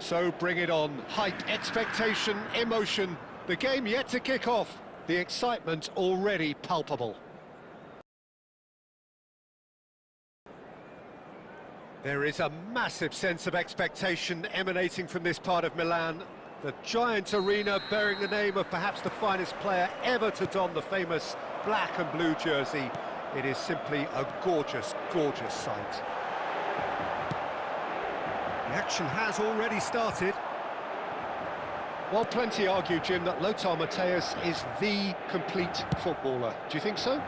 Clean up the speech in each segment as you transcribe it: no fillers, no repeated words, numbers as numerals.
So bring it on. Hype, expectation, emotion. The game yet to kick off. The excitement already palpable. There is a massive sense of expectation emanating from this part of Milan. The giant arena bearing the name of perhaps the finest player ever to don the famous black and blue jersey. It is simply a gorgeous, gorgeous sight. The action has already started. While plenty argue, Jim, that Lothar Matthäus is the complete footballer. Do you think so?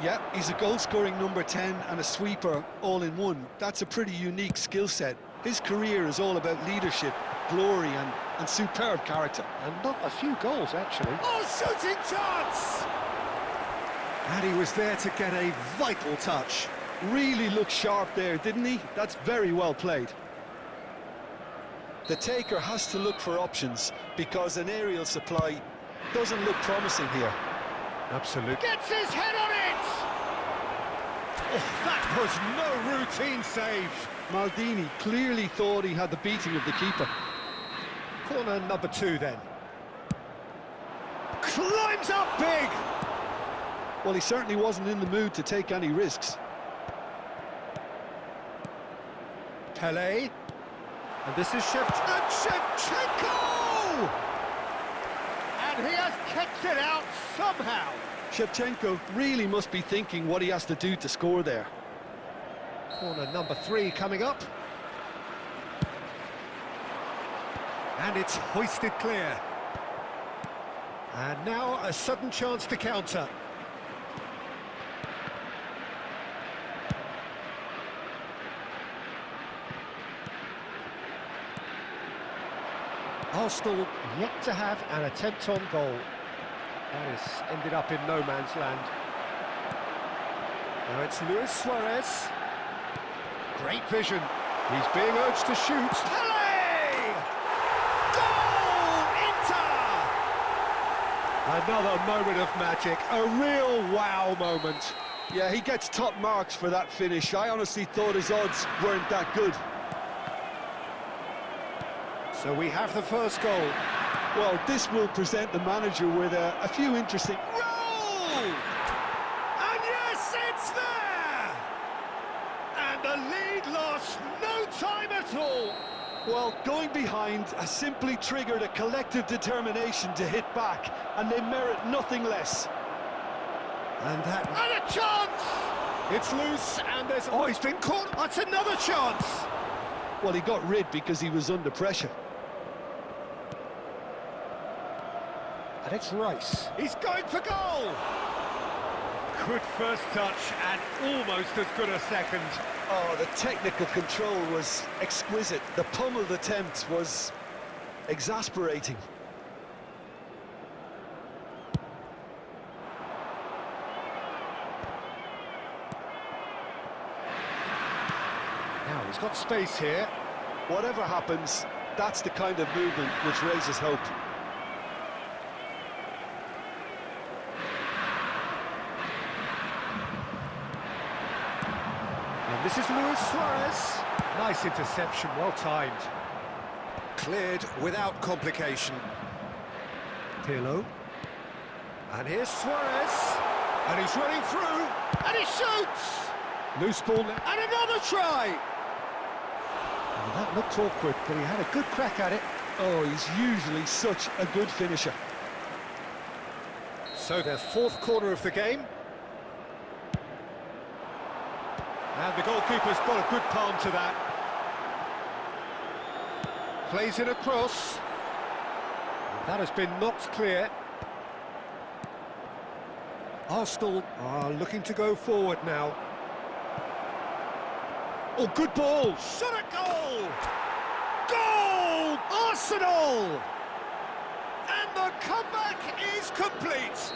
Yeah, he's a goal-scoring number 10 and a sweeper all in one. That's a pretty unique skill set. His career is all about leadership, glory and superb character. And not a few goals, actually. Oh, shooting chance! And he was there to get a vital touch. Really looked sharp there, didn't he? That's very well played. The taker has to look for options because an aerial supply doesn't look promising here. Absolutely. Gets his head on it! Oh, that was no routine save. Maldini clearly thought he had the beating of the keeper. Corner number 2 then. Climbs up big! Well, he certainly wasn't in the mood to take any risks. Pelé. And this is Shevchenko! And he has kicked it out somehow. Shevchenko really must be thinking what he has to do to score there. Corner number 3 coming up. And it's hoisted clear. And now a sudden chance to counter. Arsenal yet to have an attempt on goal. That has ended up in no man's land. Now it's Luis Suarez. Great vision. He's being urged to shoot. Pelé! Goal! Inter! Another moment of magic, a real wow moment. Yeah, he gets top marks for that finish. I honestly thought his odds weren't that good. So we have the first goal. Well, this will present the manager with a few interesting... Roll! And yes, it's there! And the lead lost no time at all. Well, going behind has simply triggered a collective determination to hit back, and they merit nothing less. And that... And a chance! It's loose, and there's... Oh, he's been caught! That's another chance! Well, he got rid because he was under pressure. And it's Rice. He's going for goal! Good first touch and almost as good a second. Oh, the technical control was exquisite. The pummeled attempt was exasperating. Now he's got space here. Whatever happens, that's the kind of movement which raises hope. And this is Luis Suarez. Nice interception, well timed. Cleared without complication. Pirlo. And here's Suarez. And he's running through. And he shoots! Loose ball. And another try! Well, that looked awkward, but he had a good crack at it. Oh, he's usually such a good finisher. So their fourth corner of the game. And the goalkeeper's got a good palm to that. Plays it across. That has been knocked clear. Arsenal are looking to go forward now. Oh, good ball! Shot at goal! Goal! Arsenal! And the comeback is complete!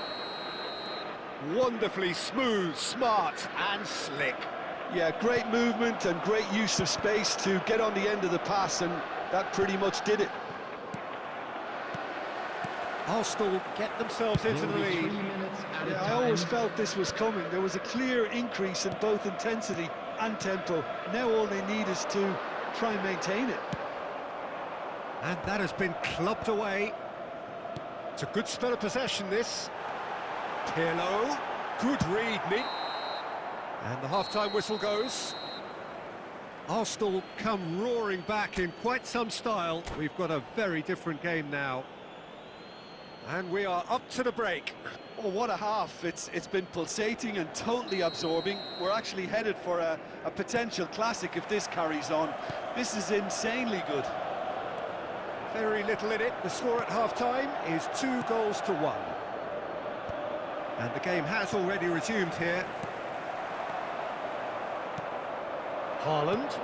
Wonderfully smooth, smart and slick. Yeah, great movement and great use of space to get on the end of the pass, and that pretty much did it. Arsenal get themselves into the lead. Yeah, I always felt this was coming. There was a clear increase in both intensity and tempo. Now all they need is to try and maintain it. And that has been clubbed away. It's a good spell of possession, this. Pirlo, good read, Nick. And the half-time whistle goes. Arsenal come roaring back in quite some style. We've got a very different game now. And we are up to the break. Oh, what a half. It's been pulsating and totally absorbing. We're actually headed for a potential classic if this carries on. This is insanely good. Very little in it. The score at half-time is 2-1. And the game has already resumed here. Haaland.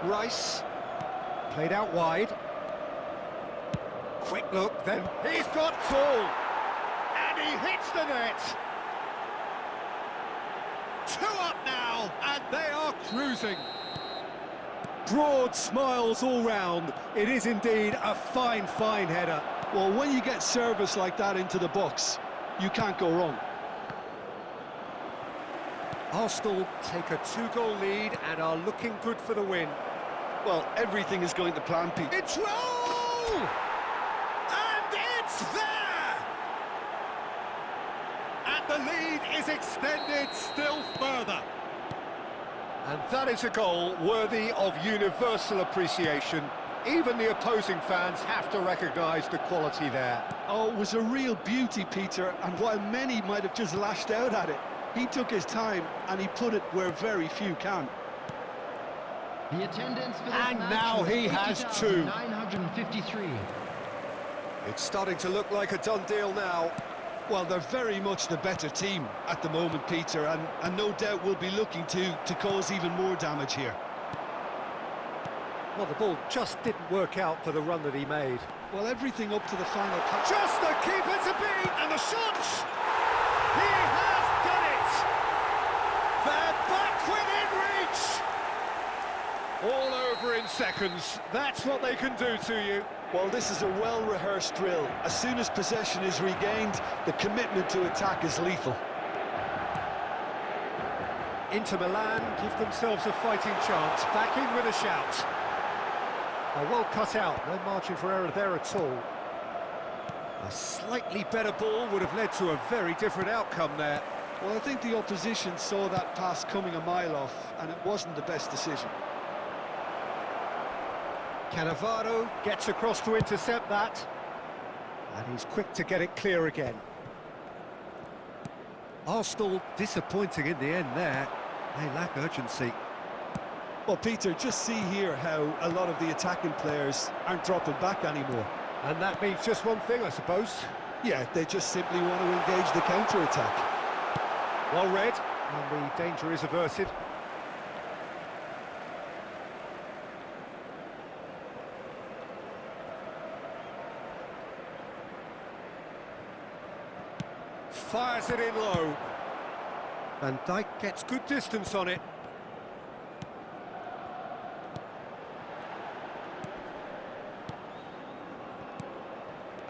Rice. Played out wide. Quick look, then he's got full. And he hits the net. 2 up now, and they are cruising. Broad smiles all round. It is indeed a fine, fine header. Well, when you get service like that into the box, you can't go wrong. Arsenal take a 2-goal lead and are looking good for the win. Well, everything is going to plan, Pete. It's roll! And it's there! And the lead is extended still further. And that is a goal worthy of universal appreciation. Even the opposing fans have to recognise the quality there. Oh, it was a real beauty, Peter, and while many might have just lashed out at it, he took his time and he put it where very few can. The attendance for this And match now was he has 2. 953. It's starting to look like a done deal now. Well, they're very much the better team at the moment, Peter, and no doubt will be looking to cause even more damage here. Well, the ball just didn't work out for the run that he made. Well, everything up to the final touch. Just the keeper to beat, and the shot! He has done it! They're back within reach! All over in seconds. That's what they can do to you. Well, this is a well-rehearsed drill. As soon as possession is regained, the commitment to attack is lethal. Inter Milan give themselves a fighting chance, back in with a shout. Well cut out, no margin for error there at all. A slightly better ball would have led to a very different outcome there. Well, I think the opposition saw that pass coming a mile off, and it wasn't the best decision. Cannavaro gets across to intercept that. And he's quick to get it clear again. Arsenal disappointing in the end there. They lack urgency. Well, Peter, just see here how a lot of the attacking players aren't dropping back anymore. And that means just one thing, I suppose. Yeah, they just simply want to engage the counter-attack. Well read, and the danger is averted. Fires it in low. Van Dijk gets good distance on it.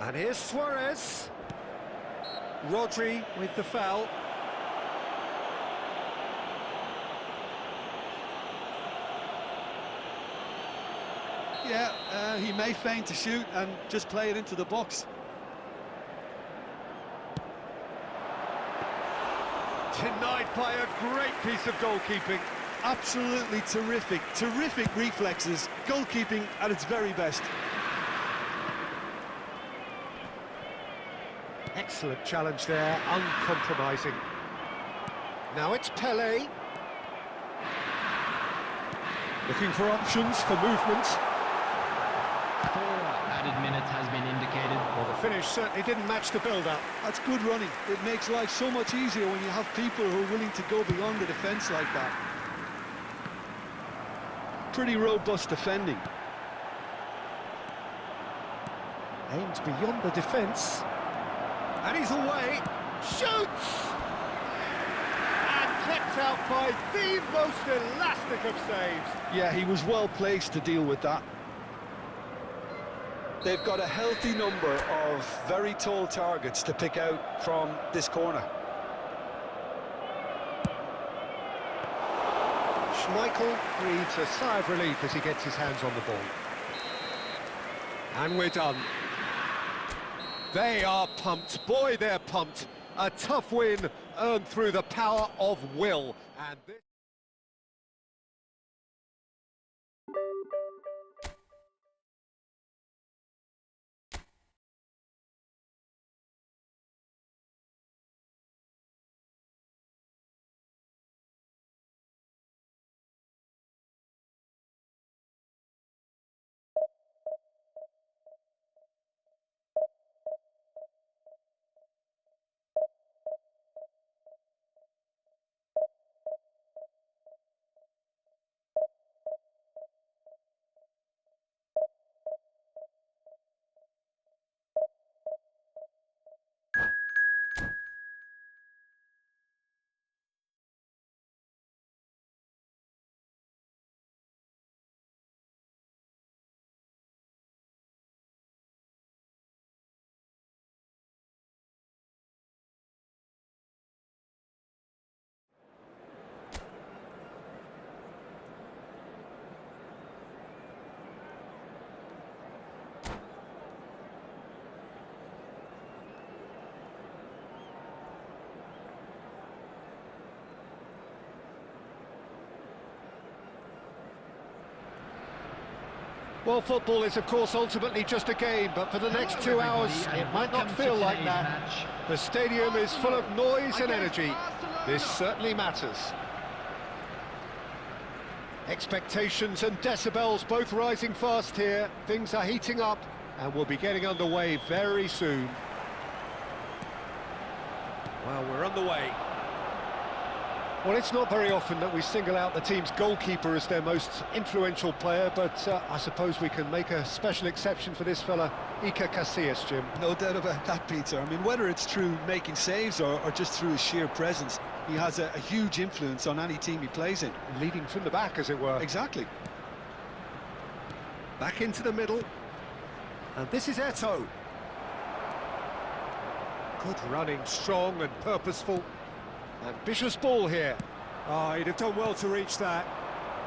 And here's Suarez. Rodri with the foul. Yeah, he may feign to shoot and just play it into the box. Denied by a great piece of goalkeeping. Absolutely terrific, terrific reflexes. Goalkeeping at its very best. Excellent challenge there, uncompromising. Now it's Pelé. Looking for options for movement. 4 added minutes has been indicated. Well, the finish certainly didn't match the build-up. That's good running. It makes life so much easier when you have people who are willing to go beyond the defence like that. Pretty robust defending. Aims beyond the defence. And he's away. Shoots! And kept out by the most elastic of saves. Yeah, he was well placed to deal with that. They've got a healthy number of very tall targets to pick out from this corner. Schmeichel breathes a sigh of relief as he gets his hands on the ball. And we're done. They are pumped. Boy, they're pumped. A tough win earned through the power of will. And this... Well, football is, of course, ultimately just a game, but for the next 2 hours, it might not feel like that. The stadium is full of noise and energy. This certainly matters. Expectations and decibels both rising fast here. Things are heating up, and we'll be getting underway very soon. Well, we're on the way. Well, it's not very often that we single out the team's goalkeeper as their most influential player, but I suppose we can make a special exception for this fella, Iker Casillas, Jim. No doubt about that, Peter. I mean, whether it's through making saves or just through his sheer presence, he has a huge influence on any team he plays in. Leading from the back, as it were. Exactly. Back into the middle. And this is Eto'o. Good running, strong and purposeful. Ambitious ball here. Oh, he'd have done well to reach that.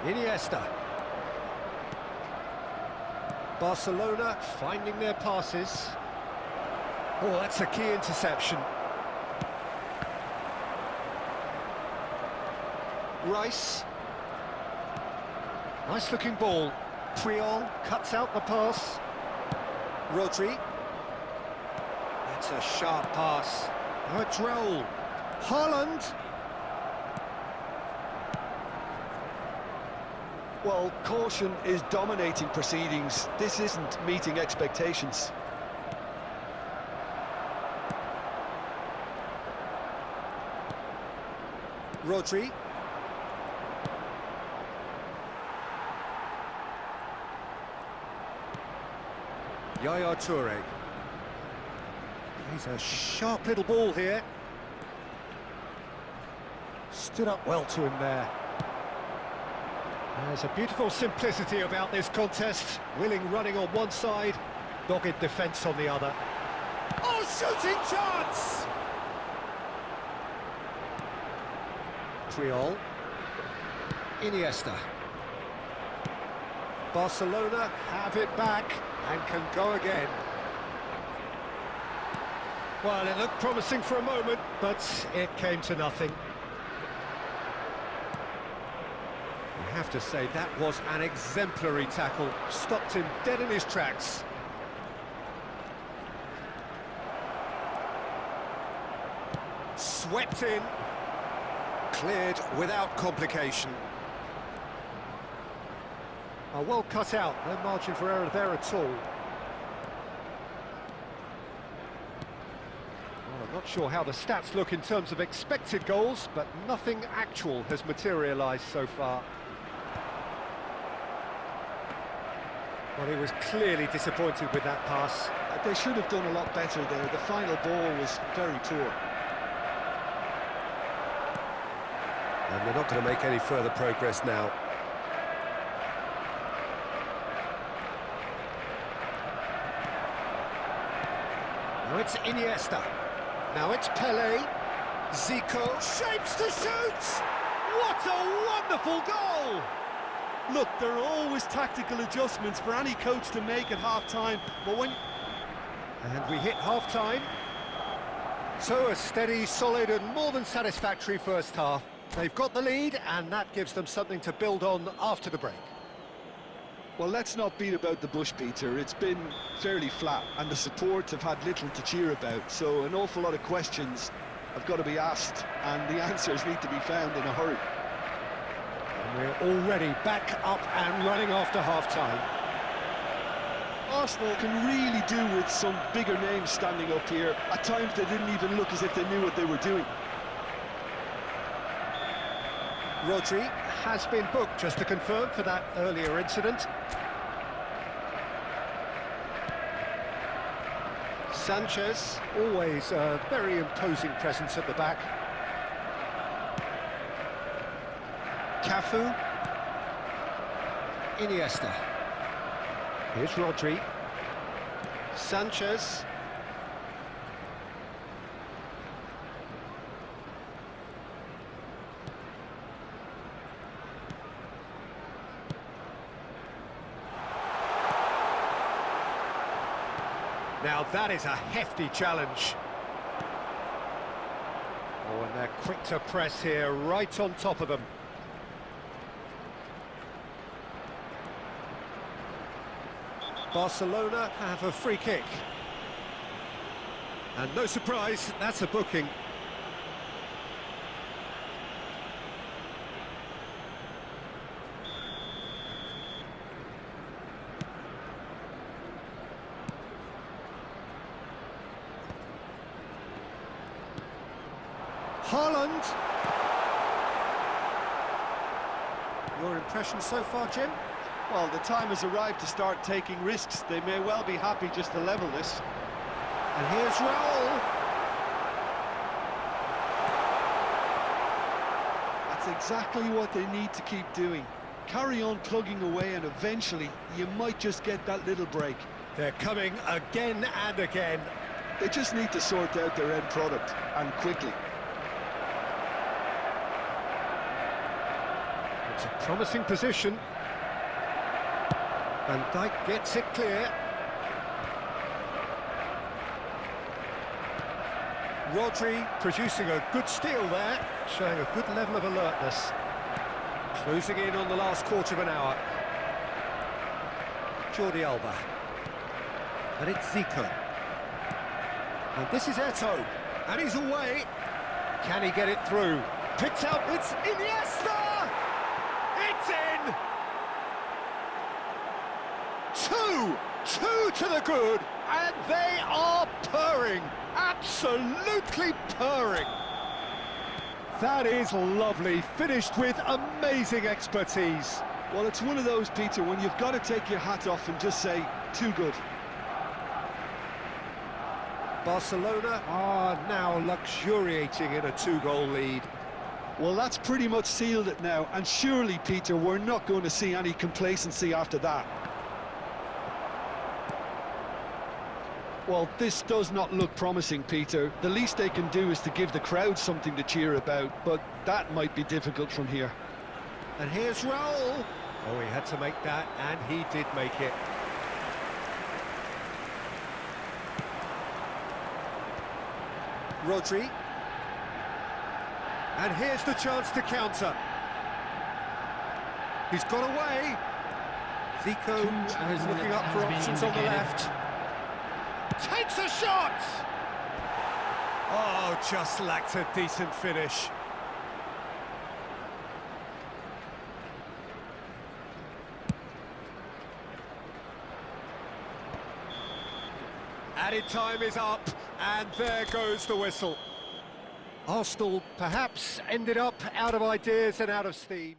Iniesta. Barcelona finding their passes. Oh, that's a key interception. Rice. Nice looking ball. Puyol cuts out the pass. Rodri. That's a sharp pass. Now it's Raul. Haaland. Well, caution is dominating proceedings. This isn't meeting expectations. Rodri. Yaya Toure. He's a sharp little ball here. Stood up well to him there. There's a beautiful simplicity about this contest. Willing running on one side, dogged defence on the other. Oh, shooting chance! Triol. Iniesta. Barcelona have it back and can go again. Well, it looked promising for a moment, but it came to nothing. I have to say, that was an exemplary tackle. Stopped him dead in his tracks. Swept in. Cleared without complication. Oh, well cut out, no margin for error there at all. Well, I'm not sure how the stats look in terms of expected goals, but nothing actual has materialised so far. Well, he was clearly disappointed with that pass. They should have done a lot better there. The final ball was very poor. And they're not going to make any further progress now. Now it's Iniesta. Now it's Pelé. Zico shapes to shoot! What a wonderful goal! Look, there are always tactical adjustments for any coach to make at half-time, but when... And we hit half-time. So a steady, solid and more than satisfactory first half. They've got the lead, and that gives them something to build on after the break. Well, let's not beat about the bush, Peter. It's been fairly flat, and the support have had little to cheer about, so an awful lot of questions have got to be asked, and the answers need to be found in a hurry. And we're already back up and running after half-time. Arsenal can really do with some bigger names standing up here. At times they didn't even look as if they knew what they were doing. Rodri has been booked, just to confirm, for that earlier incident. Sanchez, always a very imposing presence at the back. Cafu. Iniesta. Here's Rodri. Sanchez. Now that is a hefty challenge. Oh, and they're quick to press here, right on top of them. Barcelona have a free kick. And no surprise, that's a booking. Haaland. Your impression so far, Jim? Well, the time has arrived to start taking risks. They may well be happy just to level this. And here's Raul. That's exactly what they need to keep doing. Carry on plugging away, and eventually you might just get that little break. They're coming again and again. They just need to sort out their end product, and quickly. It's a promising position. Van Dijk gets it clear. Rodri producing a good steal there, showing a good level of alertness. Closing in on the last quarter of an hour. Jordi Alba. And it's Zico. And this is Eto'o. And he's away. Can he get it through? Picked out, it's Iniesta! It's in! Two to the good, and they are purring, absolutely purring. That is lovely, finished with amazing expertise. Well, it's one of those, Peter, when you've got to take your hat off and just say, too good. Barcelona are now luxuriating in a 2-goal lead. Well, that's pretty much sealed it now, and surely, Peter, we're not going to see any complacency after that. Well, this does not look promising, Peter. The least they can do is to give the crowd something to cheer about, but that might be difficult from here. And here's Raul. Oh, he had to make that, and he did make it. Rodri. And here's the chance to counter. He's got away. Zico is looking up for options on the left. Takes a shot! Oh, just lacked a decent finish. Added time is up, and there goes the whistle. Arsenal perhaps ended up out of ideas and out of steam.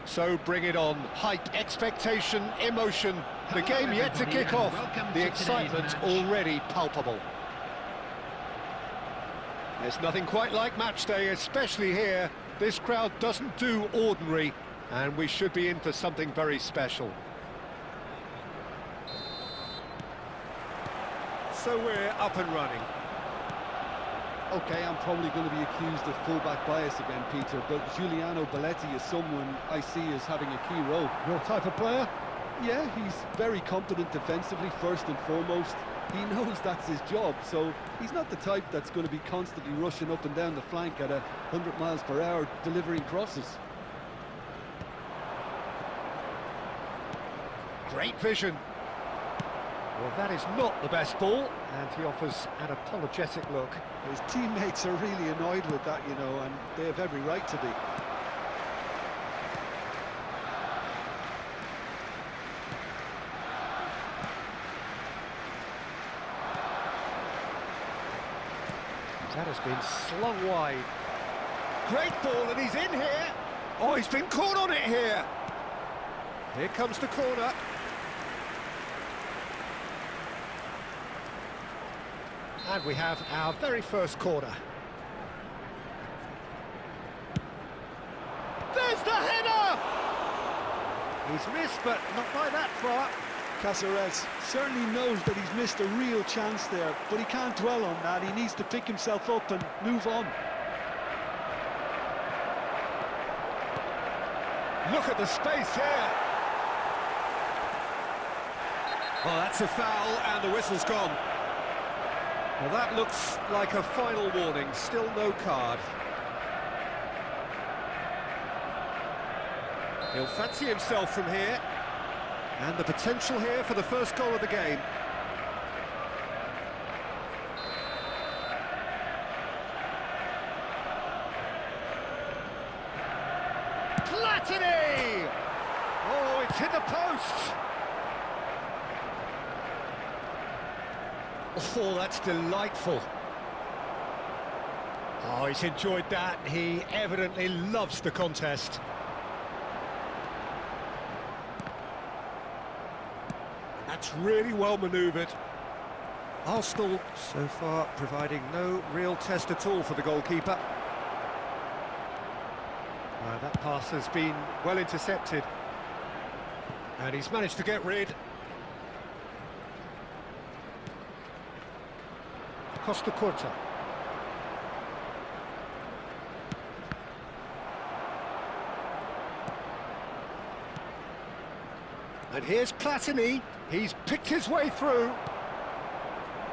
So bring it on. Hype, expectation, emotion. The game yet to kick off. The excitement already palpable. There's nothing quite like match day, especially here. This crowd doesn't do ordinary, and we should be in for something very special. So we're up and running. Okay, I'm probably going to be accused of fullback bias again, Peter, but Giuliano Belletti is someone I see as having a key role. Your type of player? Yeah, he's very competent defensively, first and foremost. He knows that's his job, so he's not the type that's going to be constantly rushing up and down the flank at 100 miles per hour, delivering crosses. Great vision. Well, that is not the best ball, and he offers an apologetic look. His teammates are really annoyed with that, you know, and they have every right to be. That has been slung wide. Great ball, and he's in here. Oh, he's been caught on it here. Here comes the corner. And we have our very first corner. There's the header! He's missed, but not by that far. Caceres certainly knows that he's missed a real chance there, but he can't dwell on that. He needs to pick himself up and move on. Look at the space here. Oh, that's a foul, and the whistle's gone. Well, that looks like a final warning, still no card. He'll fancy himself from here. And the potential here for the first goal of the game. Platini! Oh, it's hit the post! Oh, that's delightful. Oh, he's enjoyed that. He evidently loves the contest. That's really well manoeuvred. Arsenal, so far, providing no real test at all for the goalkeeper. That pass has been well intercepted. And he's managed to get rid. Costa Curta. And here's Platini. He's picked his way through.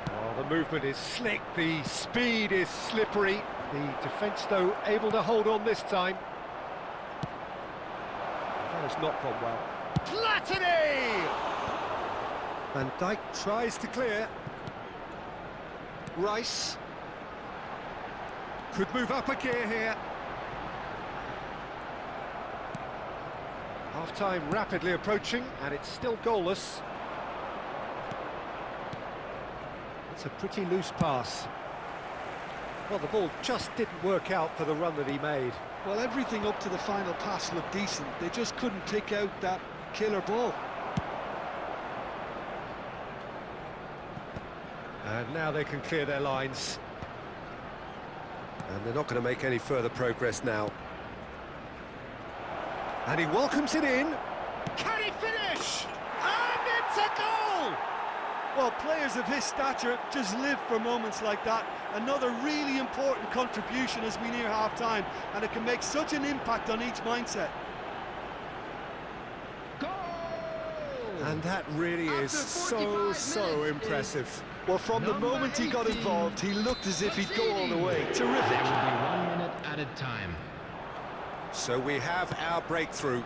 Oh, the movement is slick, the speed is slippery. The defence, though, able to hold on this time. That has not gone well. Platini! Van Dijk tries to clear. Rice. Could move up a gear here. Half-time rapidly approaching, and it's still goalless. It's a pretty loose pass. Well, the ball just didn't work out for the run that he made. Well, everything up to the final pass looked decent. They just couldn't pick out that killer ball. And now they can clear their lines. And they're not going to make any further progress now. And he welcomes it in. Can he finish? And it's a goal! Well, players of his stature just live for moments like that. Another really important contribution as we near half-time, and it can make such an impact on each mindset. Goal! And that really is so impressive. Well, from the moment he got involved, he looked as if he'd go all the way. Terrific. There will be 1 minute added time. So we have our breakthrough.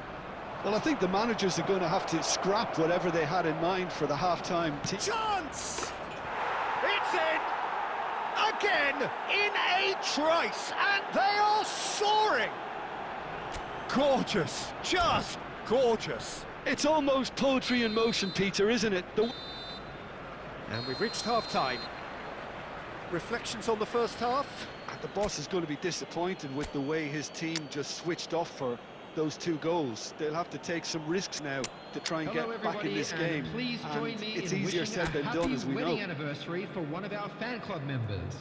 Well, I think the managers are going to have to scrap whatever they had in mind for the half-time team. Chance! It's in! Again, in a trice, and they are soaring! Gorgeous, just gorgeous. It's almost poetry in motion, Peter, isn't it? And we've reached half-time. Reflections on the first half? The boss is going to be disappointed with the way his team just switched off for those 2 goals. They'll have to take some risks now to try and get back in this game. Please join and me it's in easier wishing said than a done, happy as we know. wedding anniversary for one of our fan club members.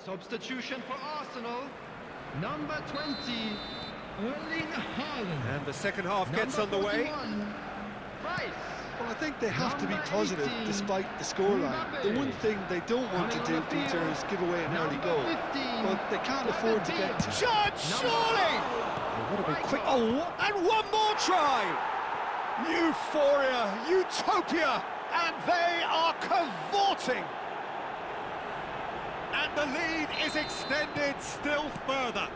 Substitution for Arsenal, number 20, Erling Haaland. And the second half gets underway. Rice. Well, I think they have to be positive despite the scoreline. The one thing they don't want to do, Peter, is give away an early goal. But they can't afford to get to... Shot, surely! What a big quick... Oh, and one more try! Euphoria, utopia, and they are cavorting! And the lead is extended still further.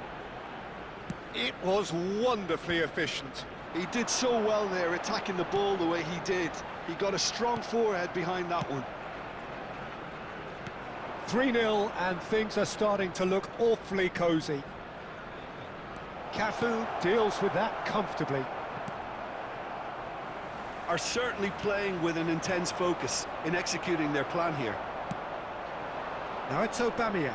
It was wonderfully efficient. He did so well there, attacking the ball the way he did. He got a strong forehead behind that one. 3-0, and things are starting to look awfully cosy. Cafu deals with that comfortably. Are certainly playing with an intense focus in executing their plan here. Now it's Aubameyang.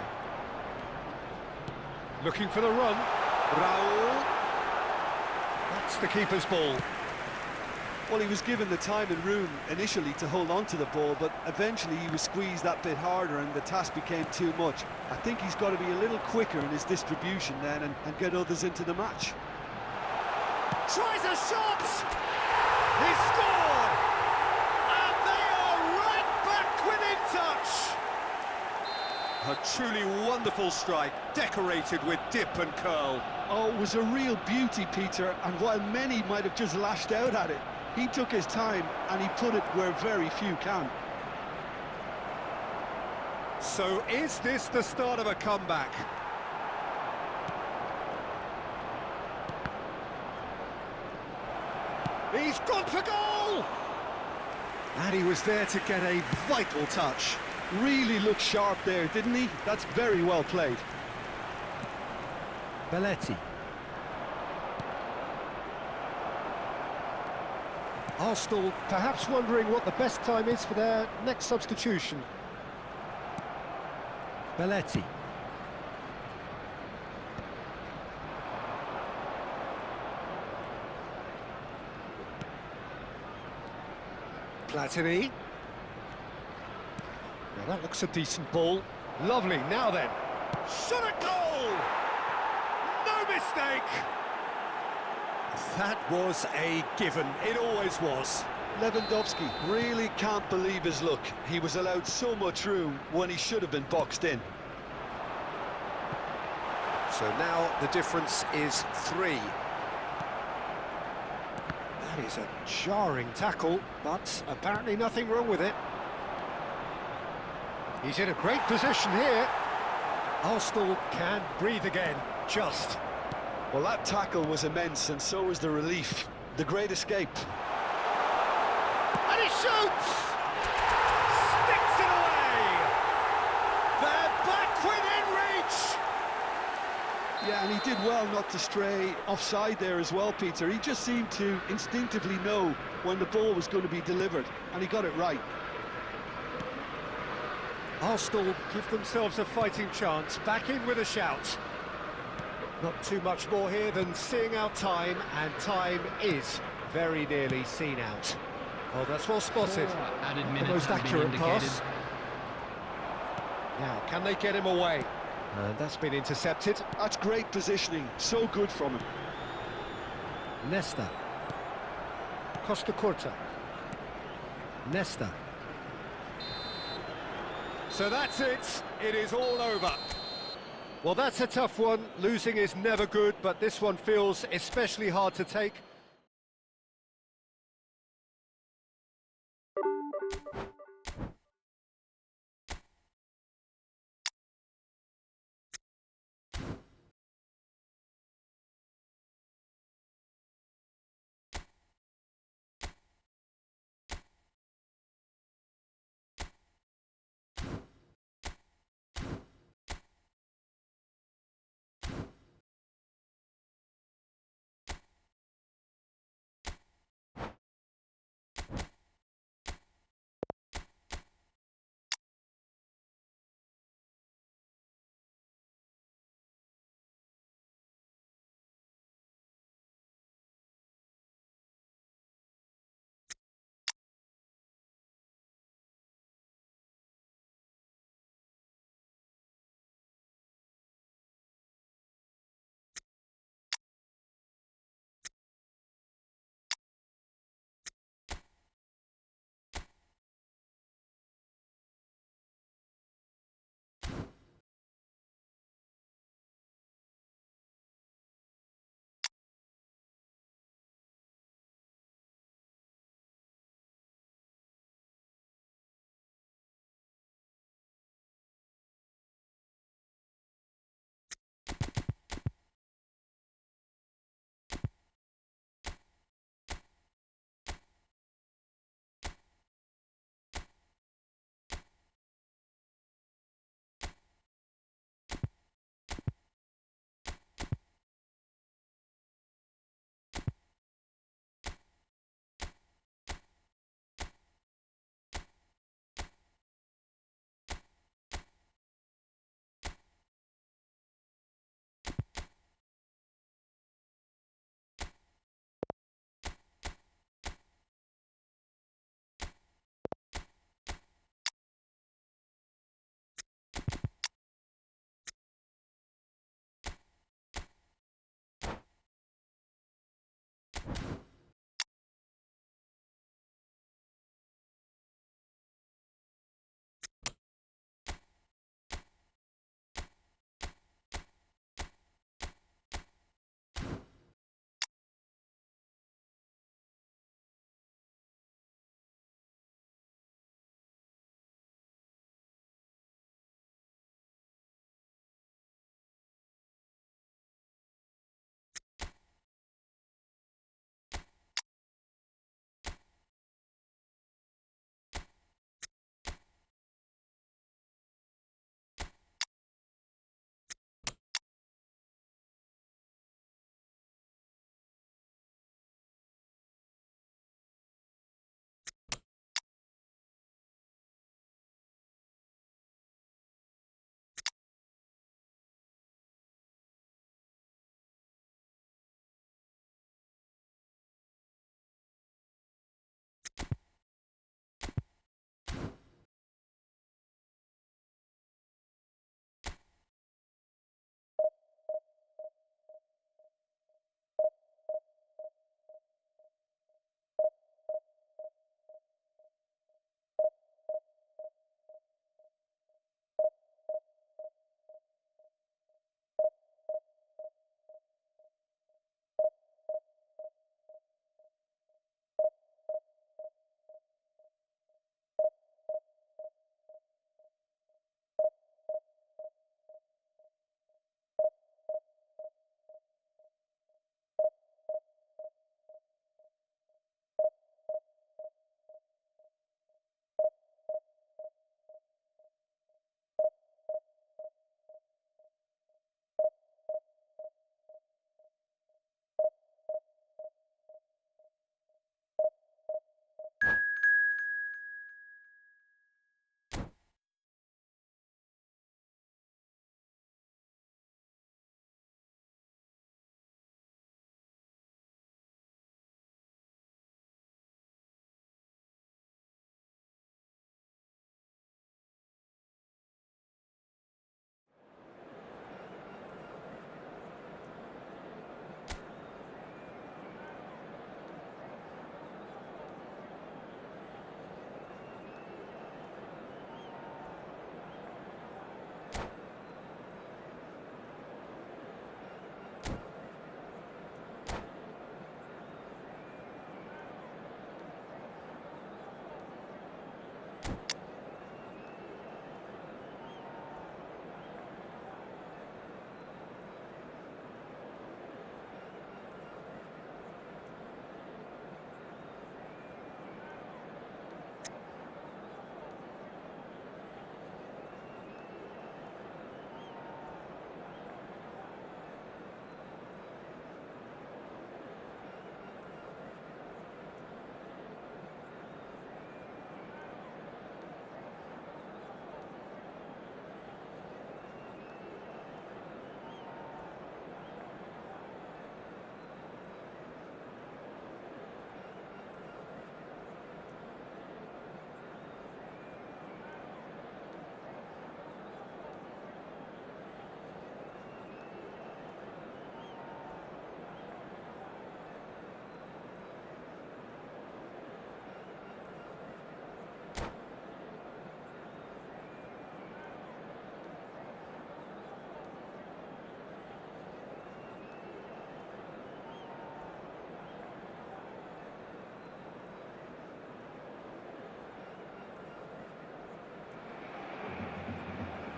Looking for the run. Raul. That's the keeper's ball. Well, he was given the time and room initially to hold on to the ball, but eventually he was squeezed that bit harder and the task became too much. I think he's got to be a little quicker in his distribution then and get others into the match. Tries a shot! He scored! And they are right back within touch! A truly wonderful strike, decorated with dip and curl. Oh, it was a real beauty, Peter, and while many might have just lashed out at it, he took his time and he put it where very few can. So is this the start of a comeback? He's gone for goal! And he was there to get a vital touch. Really looked sharp there, didn't he? That's very well played. Belletti. Arsenal perhaps wondering what the best time is for their next substitution. Belletti. Platini. Now that looks a decent ball. Lovely, now then. Shot at goal! No mistake! That was a given, it always was. Lewandowski really can't believe his luck. He was allowed so much room when he should have been boxed in. So now the difference is 3. That is a jarring tackle, but apparently nothing wrong with it. He's in a great position here. Arsenal can breathe again, just. Well, that tackle was immense, and so was the relief. The great escape. And he shoots! Sticks it away! They're back within reach! Yeah, and he did well not to stray offside there as well, Peter. He just seemed to instinctively know when the ball was going to be delivered, and he got it right. Arsenal give themselves a fighting chance, back in with a shout. Not too much more here than seeing out time, and time is very nearly seen out. Oh, that's well spotted. 4 added The minutes most has been accurate indicated. pass. Now, can they get him away? That's been intercepted. That's great positioning. So good from him. Nesta. Costa Curta. Nesta. So that's it. It is all over. Well, that's a tough one. Losing is never good, but this one feels especially hard to take.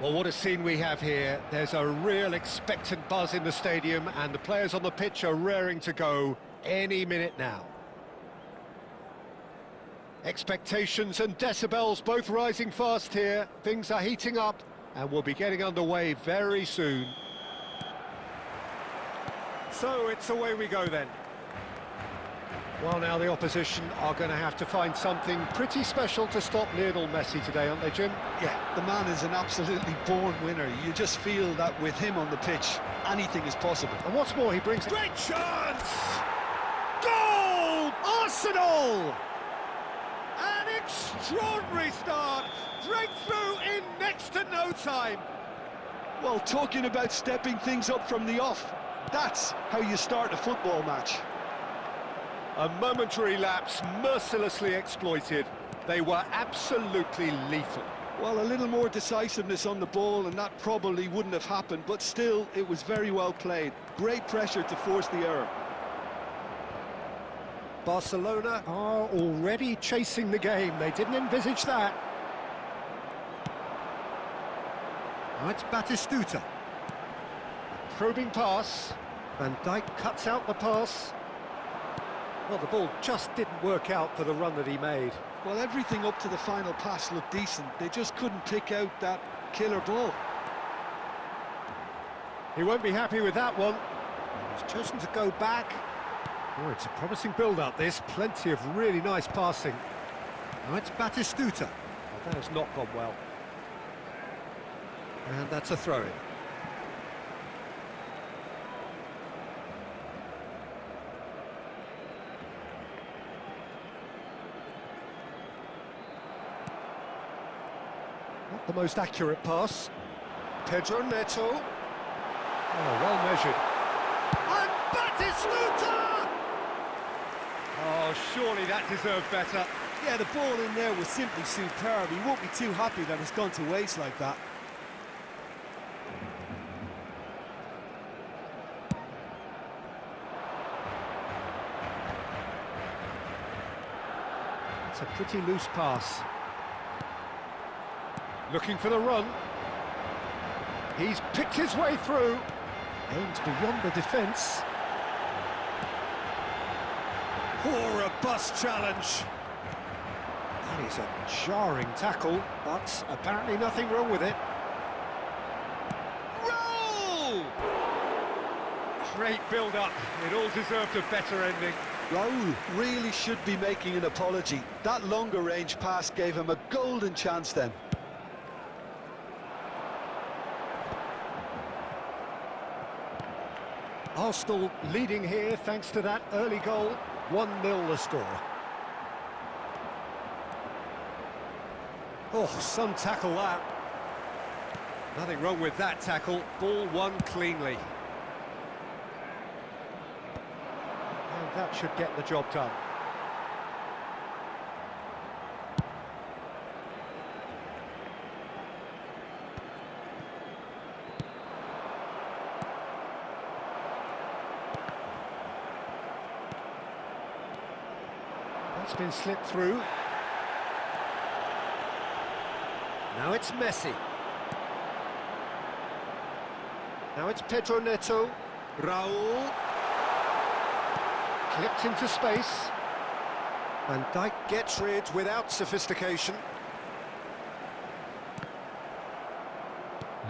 Well, what a scene we have here. There's a real expectant buzz in the stadium, and the players on the pitch are raring to go any minute now. Expectations and decibels both rising fast here. Things are heating up, and we'll be getting underway very soon. So it's away we go then. Well, now the opposition are going to have to find something pretty special to stop Lionel Messi today, aren't they, Jim? Yeah, the man is an absolutely born winner. You just feel that with him on the pitch, anything is possible. And what's more, he brings... Great chance! Goal! Arsenal! An extraordinary start! Breakthrough in next to no time! Well, talking about stepping things up from the off, that's how you start a football match. A momentary lapse mercilessly exploited. They were absolutely lethal. Well, a little more decisiveness on the ball and that probably wouldn't have happened, but still, it was very well played. Great pressure to force the error. Barcelona are already chasing the game. They didn't envisage that. Now it's Batistuta. Probing pass. Van Dijk cuts out the pass. Well, the ball just didn't work out for the run that he made. Well, everything up to the final pass looked decent. They just couldn't pick out that killer ball. He won't be happy with that one. He's chosen to go back. Oh, it's a promising build-up, this. Plenty of really nice passing. Now it's Batistuta. Well, that has not gone well. And that's a throw-in. Not the most accurate pass. Pedro Neto. Oh, well measured. And Batistuta! Oh, surely that deserved better. Yeah, the ball in there was simply superb. He won't be too happy that it's gone to waste like that. It's a pretty loose pass. Looking for the run. He's picked his way through. Aims beyond the defence. Poor robust challenge. That is a jarring tackle, but apparently nothing wrong with it. Roll! Great build-up. It all deserved a better ending. Raul really should be making an apology. That longer range pass gave him a golden chance then. Arsenal leading here thanks to that early goal. 1-0 the score. Oh, some tackle that. Nothing wrong with that tackle. Ball won cleanly. And that should get the job done. It's been slipped through. Now it's Messi. Now it's Pedro Neto. Raul. Clipped into space. Van Dijk gets rid without sophistication.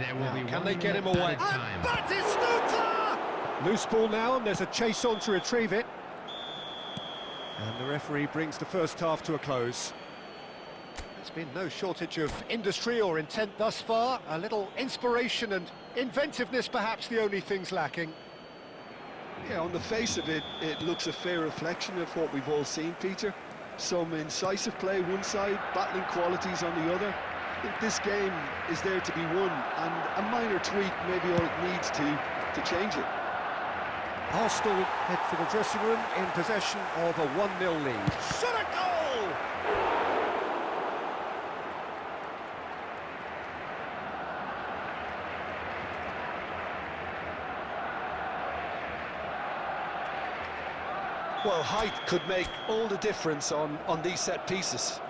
There will be Can one they get him minute away? added time. Batistuta! Loose ball now, and there's a chase on to retrieve it. And the referee brings the first half to a close. There's been no shortage of industry or intent thus far. A little inspiration and inventiveness, perhaps the only things lacking. Yeah, on the face of it, it looks a fair reflection of what we've all seen, Peter. Some incisive play one side, battling qualities on the other. I think this game is there to be won, and a minor tweak may be all it needs to change it. Arsenal head for the dressing room in possession of a 1-0 lead. Shot a goal! Well, height could make all the difference on these set pieces.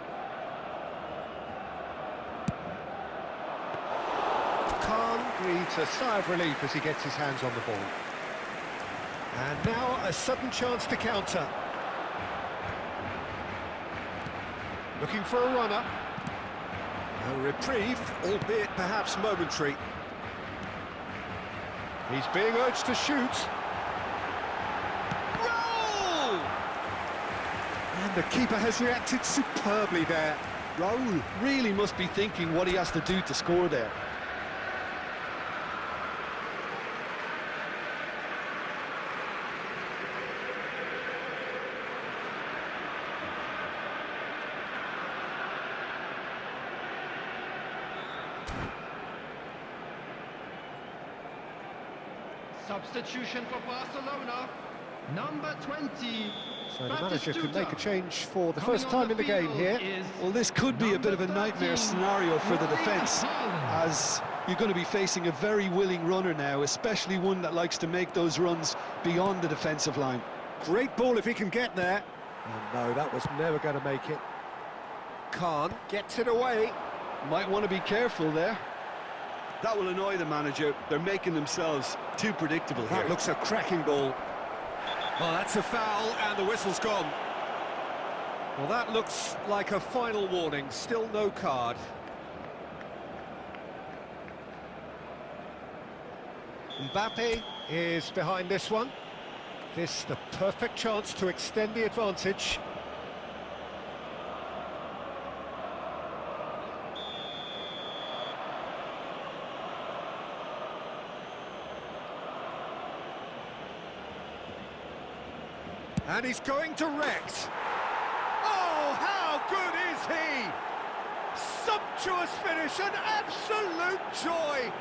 a sigh of relief as he gets his hands on the ball. And now a sudden chance to counter. Looking for a runner. A reprieve, albeit perhaps momentary. He's being urged to shoot. Goal! And the keeper has reacted superbly there. Raul really must be thinking what he has to do to score there. Substitution for Barcelona, number 20. So the manager could make a change for the Coming first on time the in the game field here. is Well, this could be a bit of a number nightmare 13, scenario for the defence, Haaland. as you're going to be facing a very willing runner now, especially one that likes to make those runs beyond the defensive line. Great ball if he can get there. Oh no, that was never going to make it. Khan gets it away. Might want to be careful there. That will annoy the manager. They're making themselves too predictable here. That looks a cracking ball. Well, that's a foul, and the whistle's gone. Well, that looks like a final warning. Still no card. Mbappe is behind this one. This the perfect chance to extend the advantage. And he's going direct. Oh, how good is he? Sumptuous finish, an absolute joy.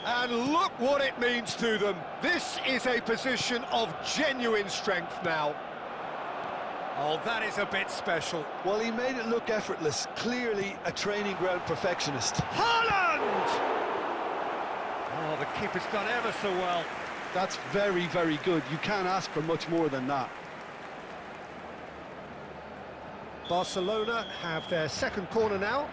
And look what it means to them. This is a position of genuine strength now. Oh, that is a bit special. Well, he made it look effortless. Clearly a training ground perfectionist. Haaland! Oh, the keeper's done ever so well. That's very, very good. You can't ask for much more than that. Barcelona have their second corner now.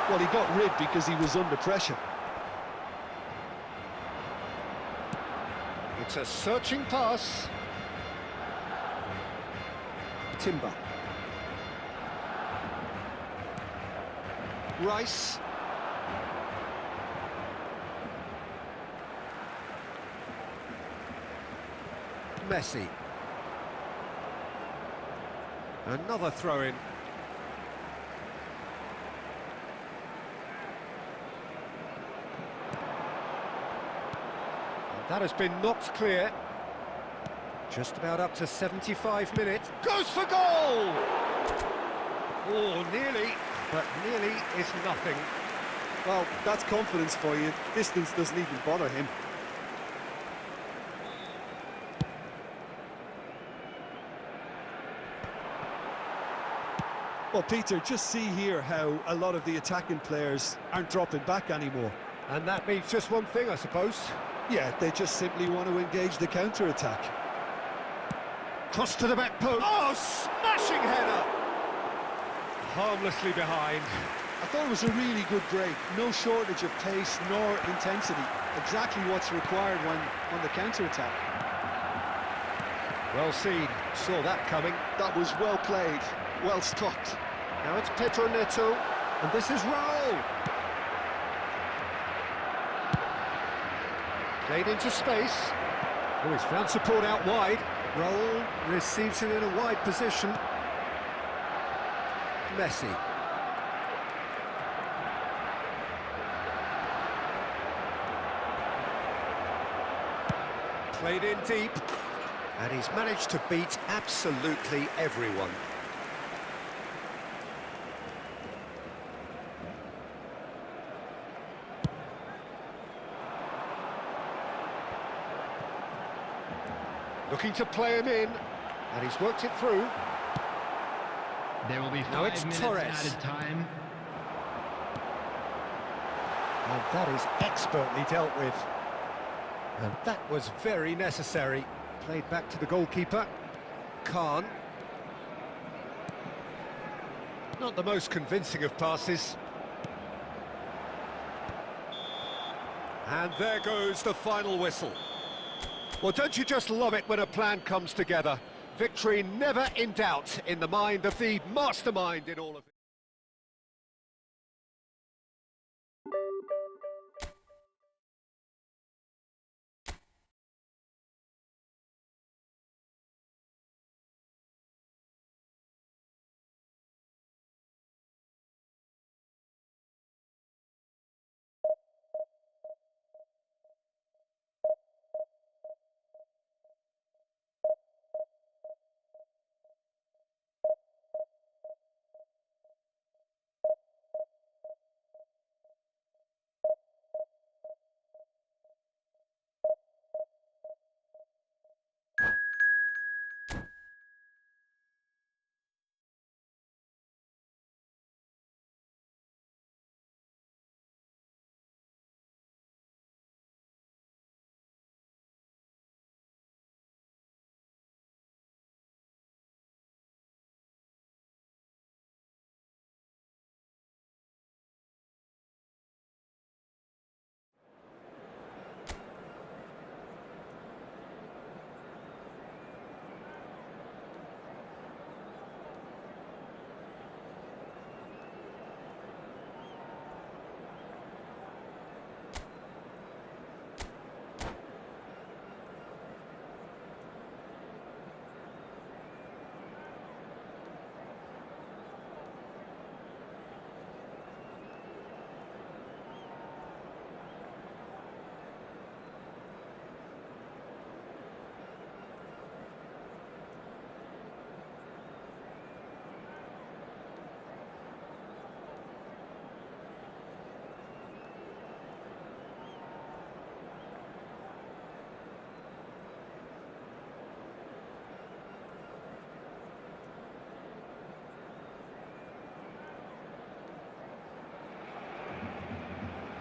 Well, he got rid because he was under pressure. It's a searching pass. Timber. Rice. Messi. Another throw-in. That has been knocked clear. Just about up to 75 minutes. Goes for goal! Oh, nearly, but nearly is nothing. Well, that's confidence for you. Distance doesn't even bother him. Well, Peter, just see here how a lot of the attacking players aren't dropping back anymore. And that means just one thing, I suppose. Yeah, they just simply want to engage the counter-attack. Cross to the back post. Oh, smashing header! Harmlessly behind. I thought it was a really good break. No shortage of pace nor intensity. Exactly what's required when on the counter-attack. Well seen. Saw that coming. That was well played, well stopped. Now it's Pedro Neto, and this is Raul. Played into space. Oh, he's found support out wide. Raul receives it in a wide position. Messi. Played in deep. And he's managed to beat absolutely everyone. Looking to play him in, and he's worked it through. There will be Now 5 it's minutes Torres. added time. And that is expertly dealt with. And that was very necessary. Played back to the goalkeeper. Khan. Not the most convincing of passes. And there goes the final whistle. Well, don't you just love it when a plan comes together? Victory never in doubt in the mind of the mastermind in all of it.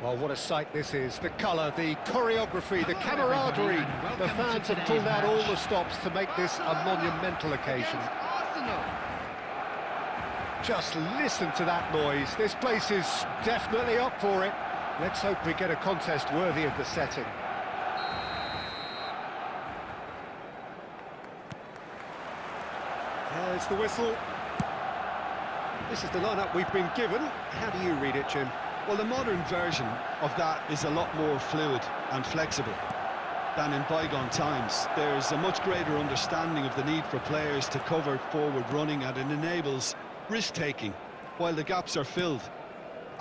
Well, what a sight this is. The colour, the choreography, the camaraderie. The fans have pulled out all the stops to make this a monumental occasion. Just listen to that noise. This place is definitely up for it. Let's hope we get a contest worthy of the setting. There's the whistle. This is the lineup we've been given. How do you read it, Jim? Well, the modern version of that is a lot more fluid and flexible than in bygone times. There's a much greater understanding of the need for players to cover forward running, and it enables risk-taking while the gaps are filled.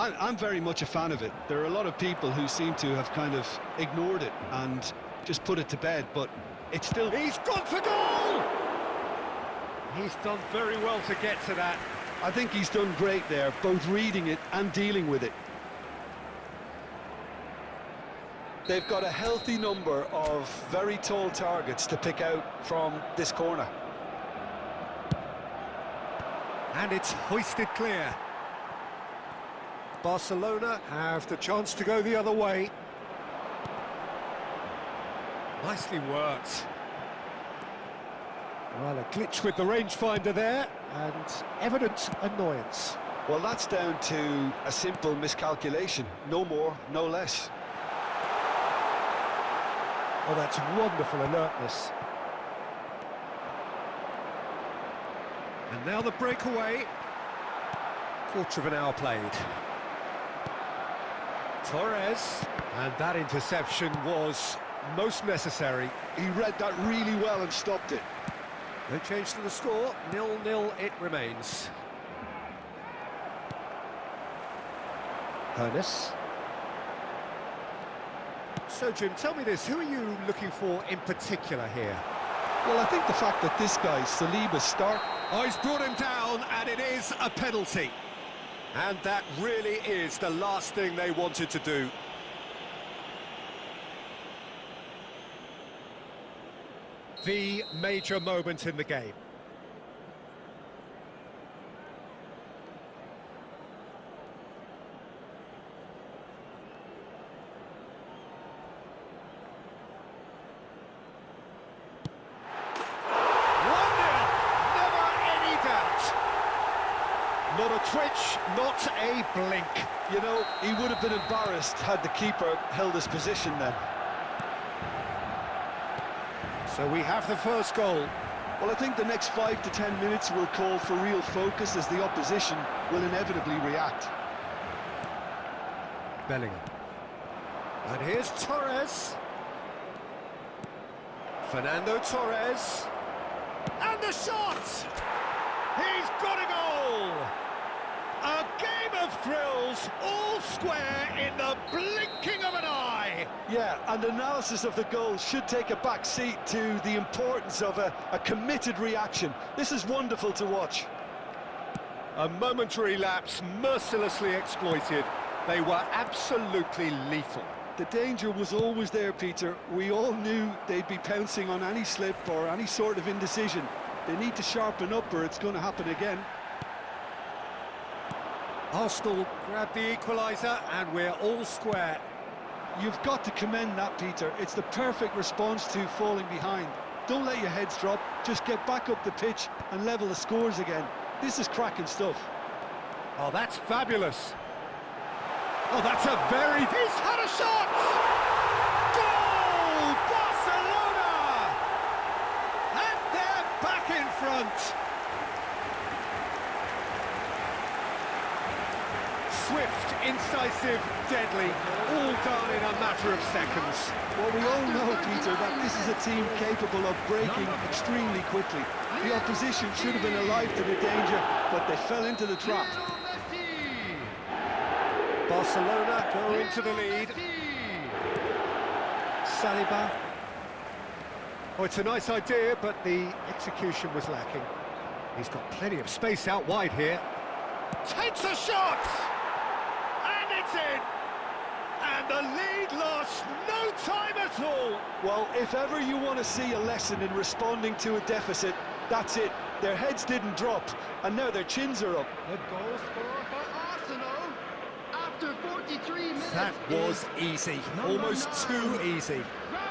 I'm very much a fan of it. There are a lot of people who seem to have kind of ignored it and just put it to bed, but it's still... He's gone for goal! He's done very well to get to that. I think he's done great there, both reading it and dealing with it. They've got a healthy number of very tall targets to pick out from this corner. And it's hoisted clear. Barcelona have the chance to go the other way. Nicely worked. Well, a glitch with the rangefinder there, and evident annoyance. Well, that's down to a simple miscalculation. No more, no less. Oh, that's wonderful alertness. And now the breakaway. Quarter of an hour played. Torres. And that interception was most necessary. He read that really well and stopped it. No change to the score. 0-0 it remains. Ernest. So, Jim, tell me this, who are you looking for in particular here? Well, I think the fact that this guy, Saliba's start... Oh, he's brought him down, and it is a penalty. And that really is the last thing they wanted to do. The major moment in the game. Not a switch, not a blink. You know, he would have been embarrassed had the keeper held his position then. So we have the first goal. Well, I think the next 5 to 10 minutes will call for real focus as the opposition will inevitably react. Bellingham. And here's Torres. Fernando Torres. And the shot! He's got a goal! A game of thrills, all square in the blinking of an eye! Yeah, and analysis of the goal should take a back seat to the importance of a committed reaction. This is wonderful to watch. A momentary lapse mercilessly exploited. They were absolutely lethal. The danger was always there, Peter. We all knew they'd be pouncing on any slip or any sort of indecision. They need to sharpen up or it's going to happen again. Arsenal grabbed the equaliser and we're all square. You've got to commend that, Peter. It's the perfect response to falling behind. Don't let your heads drop, just get back up the pitch and level the scores again. This is cracking stuff. Oh, that's fabulous. Oh, that's a very... He's had a shot! Goal! Barcelona! And they're back in front. Swift, incisive, deadly, all done in a matter of seconds. Well, we all know, Peter, that this is a team capable of breaking extremely quickly. The opposition should have been alive to the danger, but they fell into the trap. Barcelona go into the lead. Saliba. Oh, it's a nice idea, but the execution was lacking. He's got plenty of space out wide here. Takes a shot! And it's in! And the lead lost no time at all! Well, if ever you want to see a lesson in responding to a deficit, that's it. Their heads didn't drop, and now their chins are up. The goal scored for Arsenal after 43 minutes. That was easy, almost too easy.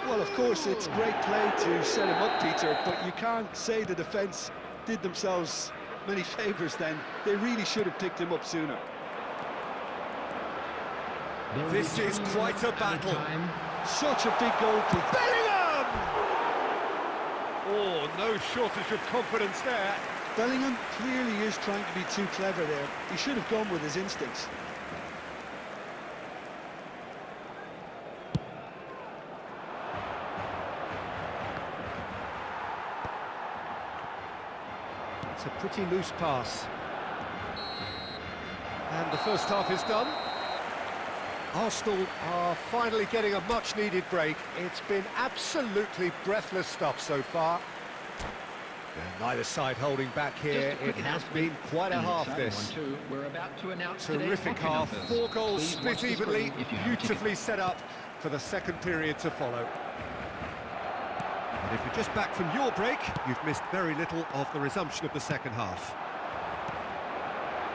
Well, of course, it's great play to set him up, Peter, but you can't say the defence did themselves many favours then. They really should have picked him up sooner. This is quite a battle. Such a big goal kick. Bellingham! Oh, no shortage of confidence there. Bellingham clearly is trying to be too clever there. He should have gone with his instincts. It's a pretty loose pass. And the first half is done. Arsenal are finally getting a much-needed break. It's been absolutely breathless stuff so far. And neither side holding back here. It has been quite a half, this. We're about to announce Terrific half. 4 goals split evenly, beautifully set up for the second period to follow. And if you're just back from your break, you've missed very little of the resumption of the second half.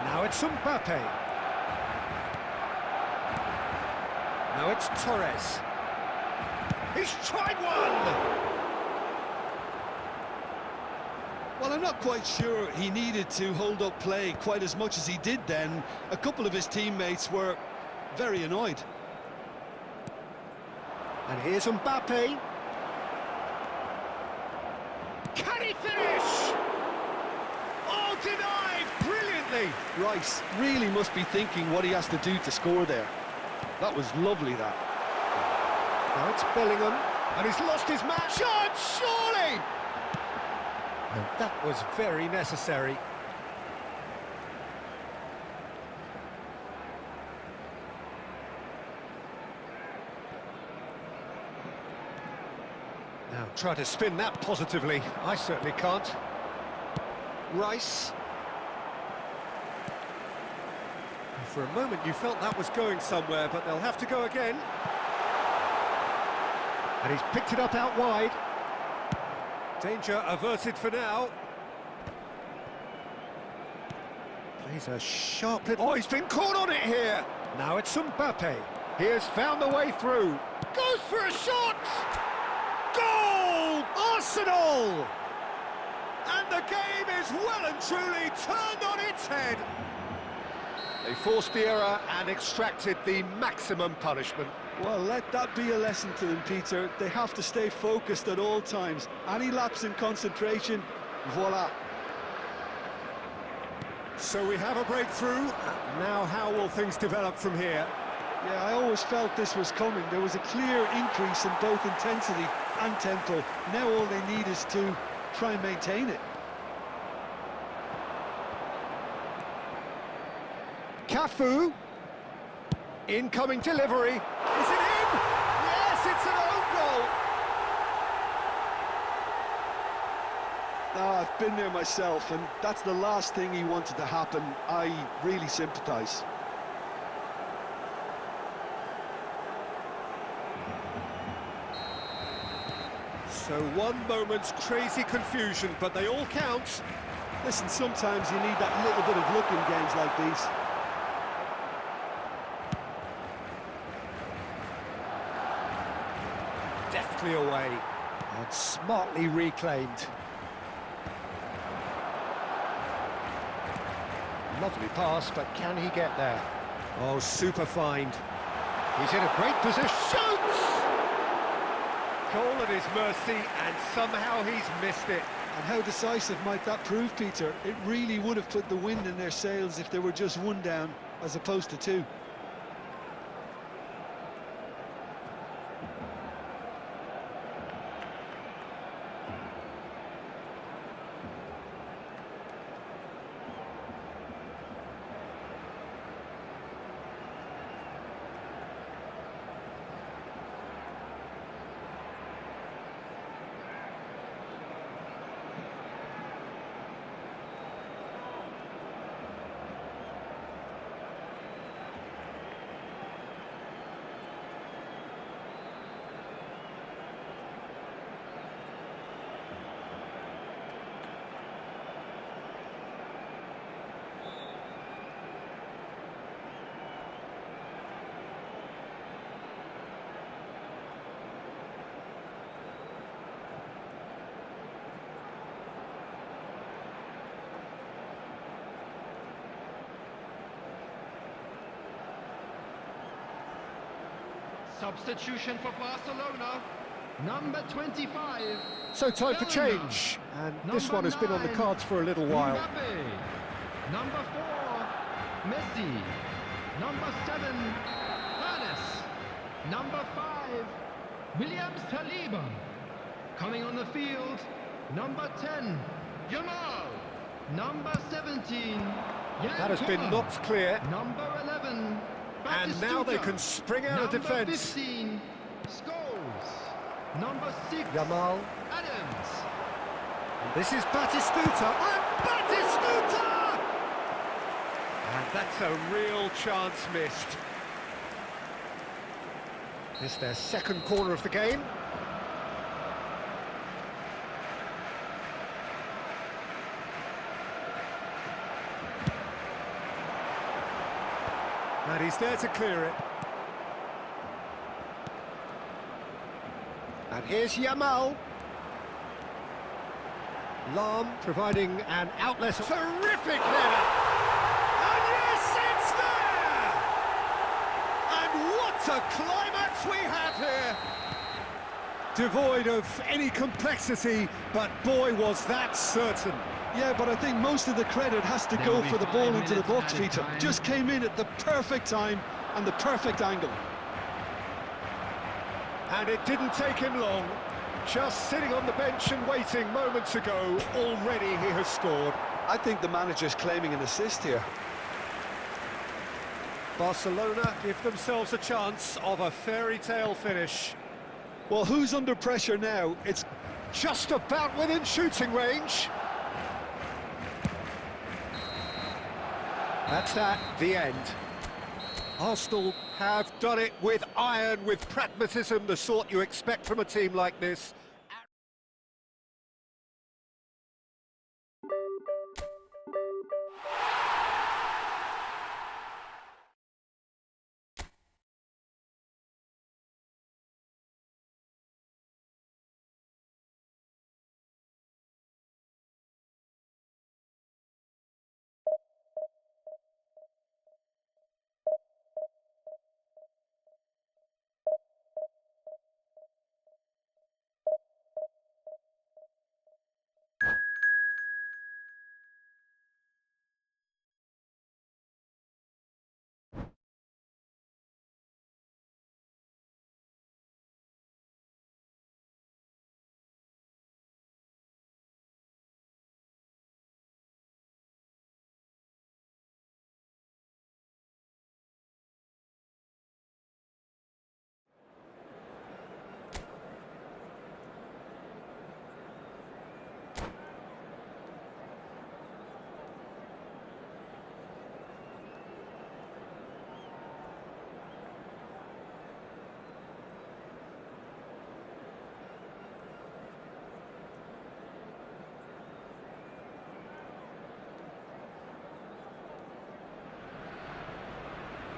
Now it's Mbappe. Now it's Torres. He's tried one! Well, I'm not quite sure he needed to hold up play quite as much as he did then. A couple of his teammates were very annoyed. And here's Mbappe. Can he finish? Oh, denied brilliantly. Rice really must be thinking what he has to do to score there. That was lovely, that. Now it's Bellingham, and he's lost his match. Shot, surely! And that was very necessary. Now try to spin that positively. I certainly can't. Rice. For a moment you felt that was going somewhere, but they'll have to go again. And he's picked it up out wide. Danger averted for now. Plays a sharp little... Oh, he's been caught on it here! Now it's Mbappe. He has found the way through. Goes for a shot! Goal! Arsenal! And the game is well and truly turned on its head. They forced the error and extracted the maximum punishment. Well, let that be a lesson to them, Peter. They have to stay focused at all times. Any lapse in concentration, voila. So we have a breakthrough. Now how will things develop from here? Yeah, I always felt this was coming. There was a clear increase in both intensity and tempo. Now all they need is to try and maintain it. Cafu. Incoming delivery. Is it in? Yes, it's an own goal. I've been there myself, and that's the last thing he wanted to happen. I really sympathise. So one moment's crazy confusion, but they all count. Listen, sometimes you need that little bit of luck in games like these. Deftly away and smartly reclaimed. Lovely pass, but can he get there? Oh, super find. He's in a great position. Shoots! Goal at his mercy, and somehow he's missed it. And how decisive might that prove, Peter? It really would have put the wind in their sails if they were just one down, as opposed to two. Substitution for Barcelona. Number 25. So time for change, and this one has been on the cards for a little while. Mbappe. Number 4, Messi. Number 7, Ernest. Number 5, William Saliba. Coming on the field, number 10, Jamal. Number 17, That has been knocked clear, Number 11, and now they can spring out of Number defence. 15, Scholes. Number 6, Jamal, Adams. and this is Batistuta, and Batistuta! And that's a real chance missed. It's their second corner of the game. And he's there to clear it. And here's Yamal. Lam providing an outlet. Terrific header! And yes, it's there! And what a climax we have here! Devoid of any complexity, but boy, was that certain. Yeah, but I think most of the credit has to go for the ball into the box, Peter. Just came in at the perfect time and the perfect angle. And it didn't take him long. Just sitting on the bench and waiting moments ago, already he has scored. I think the manager's claiming an assist here. Barcelona give themselves a chance of a fairy tale finish. Well, who's under pressure now? It's Just about within shooting range. That's that, the end. Arsenal have done it with iron, with pragmatism, the sort you expect from a team like this.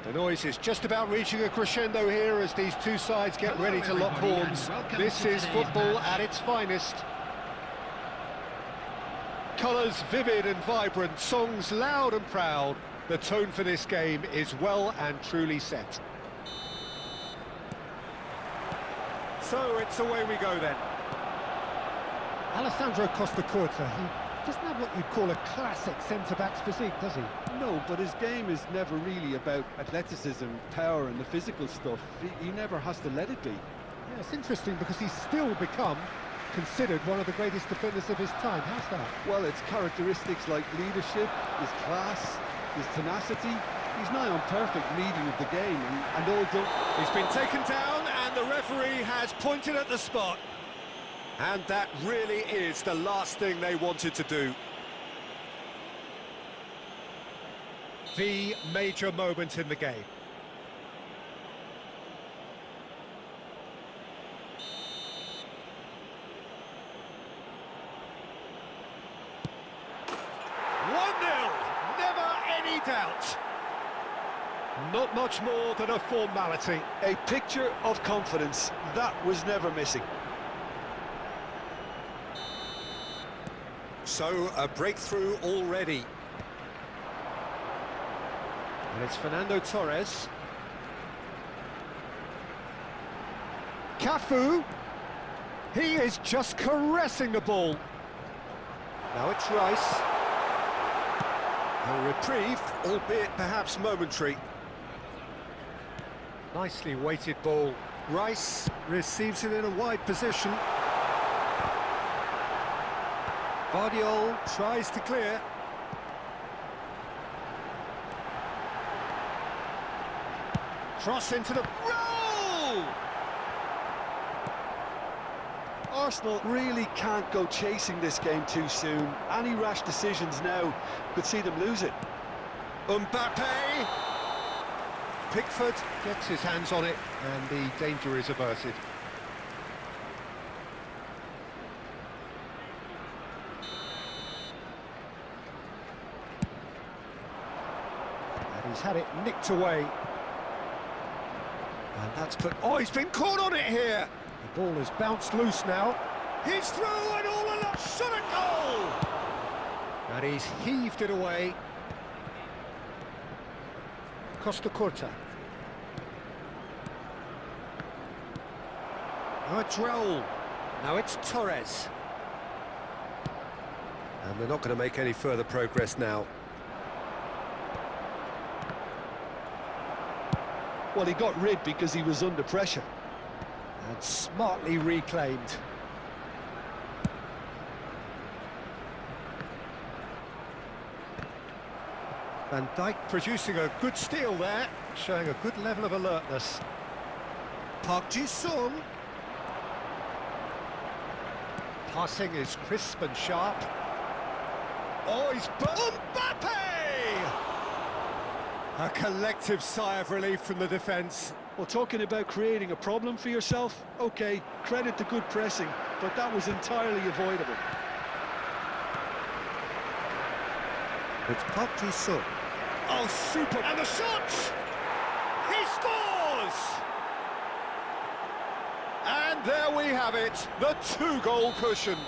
The noise is just about reaching a crescendo here as these two sides get ready to lock horns. This is football at its finest. Colours vivid and vibrant, songs loud and proud. The tone for this game is well and truly set. So it's away we go then. Alessandro Costa Curta, he doesn't have what you'd call a classic centre-back's physique, does he? No, but his game is never really about athleticism, power and the physical stuff. He never has to let it be. Yeah, it's interesting because he's still become considered one of the greatest defenders of his time. How's that? Well, it's characteristics like leadership, his class, his tenacity. He's nigh on perfect reading of the game and all done. He's been taken down and the referee has pointed at the spot. And that really is the last thing they wanted to do. The major moment in the game. Doubt. Not much more than a formality. A picture of confidence that was never missing. So a breakthrough already. And it's Fernando Torres. Cafu. He is just caressing the ball. Now it's Rice. A reprieve, albeit perhaps momentary. Nicely weighted ball. Rice receives it in a wide position. Guardiola tries to clear. Cross into the... Roll! Arsenal really can't go chasing this game too soon. Any rash decisions now could see them lose it. Mbappe! Pickford gets his hands on it and the danger is averted. And he's had it nicked away. And that's put... Oh, he's been caught on it here! The ball has bounced loose now. He's through and all along, shot a goal! And he's heaved it away. Costa Curta. Now it's Raul. Now it's Torres. And they're not going to make any further progress now. Well, he got rid because he was under pressure. And smartly reclaimed. Van Dijk producing a good steal there, showing a good level of alertness. Park Ji-sung. Passing is crisp and sharp. Oh, he's... Mbappe! A collective sigh of relief from the defence. Well, talking about creating a problem for yourself, OK, credit to good pressing, but that was entirely avoidable. It's Park Ji-sung. Oh, super! And the shot! He scores! And there we have it, the two-goal cushion.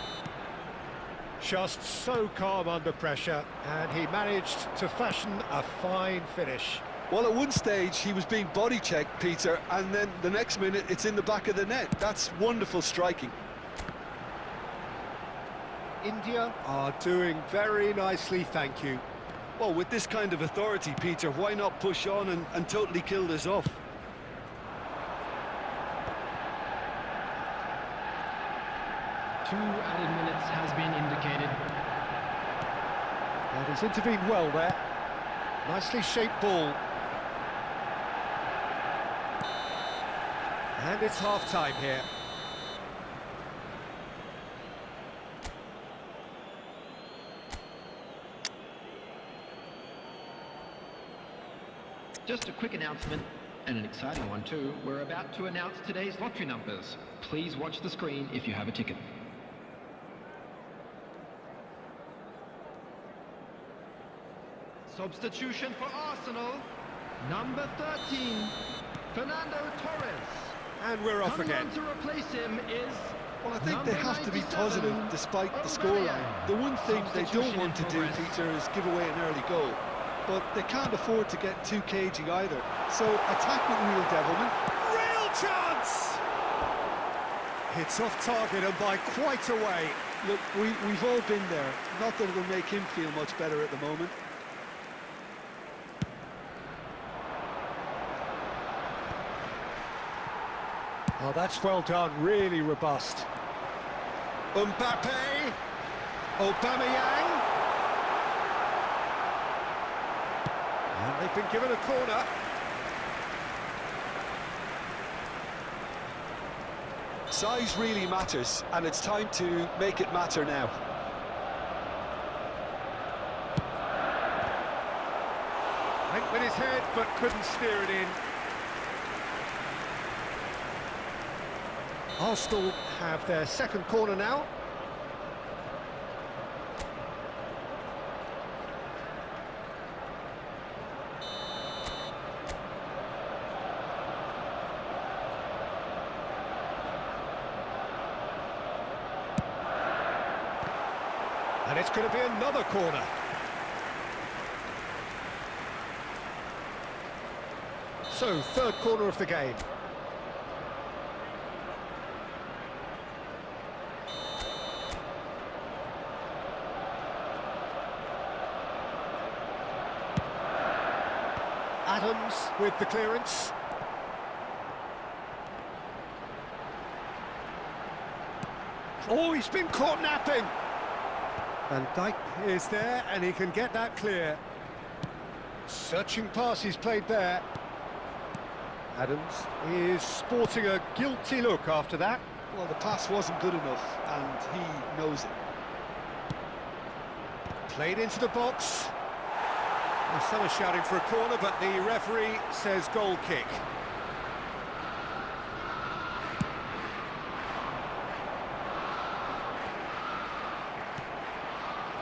Just so calm under pressure, and he managed to fashion a fine finish. Well, at one stage, he was being body-checked, Peter, and then the next minute, it's in the back of the net. That's wonderful striking. India are doing very nicely, thank you. Well, with this kind of authority, Peter, why not push on and totally kill this off? 2 added minutes has been indicated. And he's intervened well there. Nicely shaped ball. And it's half-time here. Just a quick announcement, and an exciting one too. We're about to announce today's lottery numbers. Please watch the screen if you have a ticket. Substitution for Arsenal. Number 13, Fernando Torres. And we're off Coming again. on to replace him is Well, I think they number have to be 97, positive despite the scoreline. The one thing they don't want to do, Peter, is give away an early goal. But they can't afford to get too cagey either. So attack with real devilment. Real chance! Hits off target and by quite a way. Look, we've all been there. Not that it'll make him feel much better at the moment. Oh, that's well done, really robust. Mbappe, Aubameyang. And they've been given a corner. Size really matters, and it's time to make it matter now. Went with his head, but couldn't steer it in. Arsenal have their second corner now. And it's going to be another corner. So, third corner of the game. Adams with the clearance. Oh, he's been caught napping. Van Dijk is there, and he can get that clear. Searching pass he's played there. Adams is sporting a guilty look after that. Well, the pass wasn't good enough, and he knows it. Played into the box. Well, some are shouting for a corner, but the referee says goal kick.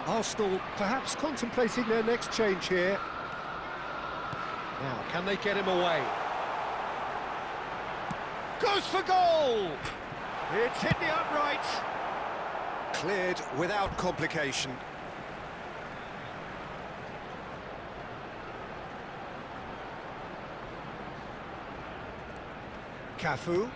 Arsenal perhaps contemplating their next change here. Now, can they get him away? Goes for goal! It's hit the upright. Cleared without complication. Cafu.